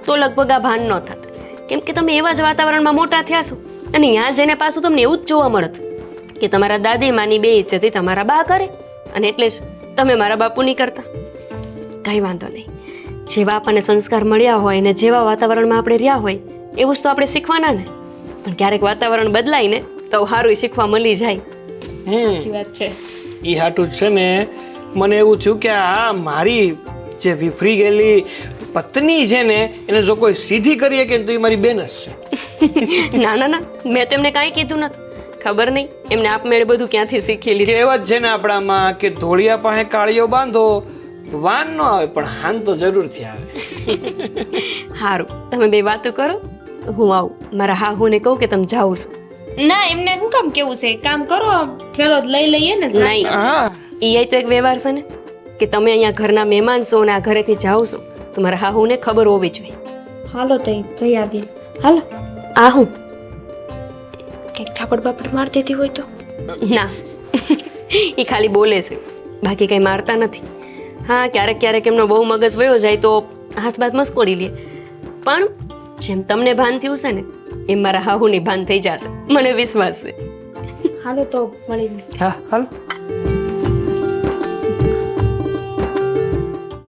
તો લગભગ આ ભાન ન થાત. કેમ કે તમે એવા જ વાતાવરણમાં મોટા થયા છો અને ત્યાં જઈને પાછું તમને એવું જ જોવા મળત કે તમારા દાદીમાની બે ઇજ્જતી તમારા બા કરે અને એટલે જ તમે મારા બાપુની કરતા. કાંઈ વાંધો નહીં. જેવા આપણને સંસ્કાર મળ્યા હોય ને જેવા વાતાવરણમાં આપણે રહ્યા હોય એવું જ તો આપણે શીખવાના ને. પણ ક્યારેક વાતાવરણ બદલાય ને તો સારું શીખવા મળી જાય. સાચી વાત છે. એ હાટું છે ને મને એવું થયું કે આ મારી જે વિફરી ગયેલી પત્ની છે ને એને જો કોઈ સીધી કરીએ કે તો એ મારી બેન જ છે. ના ના ના, મેં તો એમને કાંઈ કીધું નથી. ખબર નહીં એમને આપમેળે બધું ક્યાંથી શીખી લીધું. કહેવત છે ને આપણામાં કે ધોળિયા પાસે કાળિયો બાંધો, વાન ન આવે પણ હાન તો જરૂરથી આવે. સારું, તમે બે વાતો કરો, હું આવું. મારા હાહુને કહું કે તમે જાઓ છો. ના એમને શું કામ કેવું છે? કામ કરો, થેલો જ લઈ લઈએ ને. નહીં, એ તો એક વ્યવહાર છે ને કે તમે અહીંયા ઘરના મહેમાન છો ને આ ઘરેથી જાઓ છો તો મારા હાહુને ખબર હોવી જોઈએ. હાલો તો જઈ આવીએ. હાલો. આ હું કંઈક ઠાપડ બાપડ માર દેતી હોય તો? ના, એ ખાલી બોલે છે, બાકી કંઈ મારતા નથી. હા, ક્યારેક ક્યારેક એમનો બહુ મગજ વયો જાય તો હાથ બાથ મસ્કોડી લે. પણ જેમ તમને ભાન થયું છે ને એમ મારા હાહુની ભાન થઈ જશે, મને વિશ્વાસ છે. હાલો તો મળીને. હા હાલો.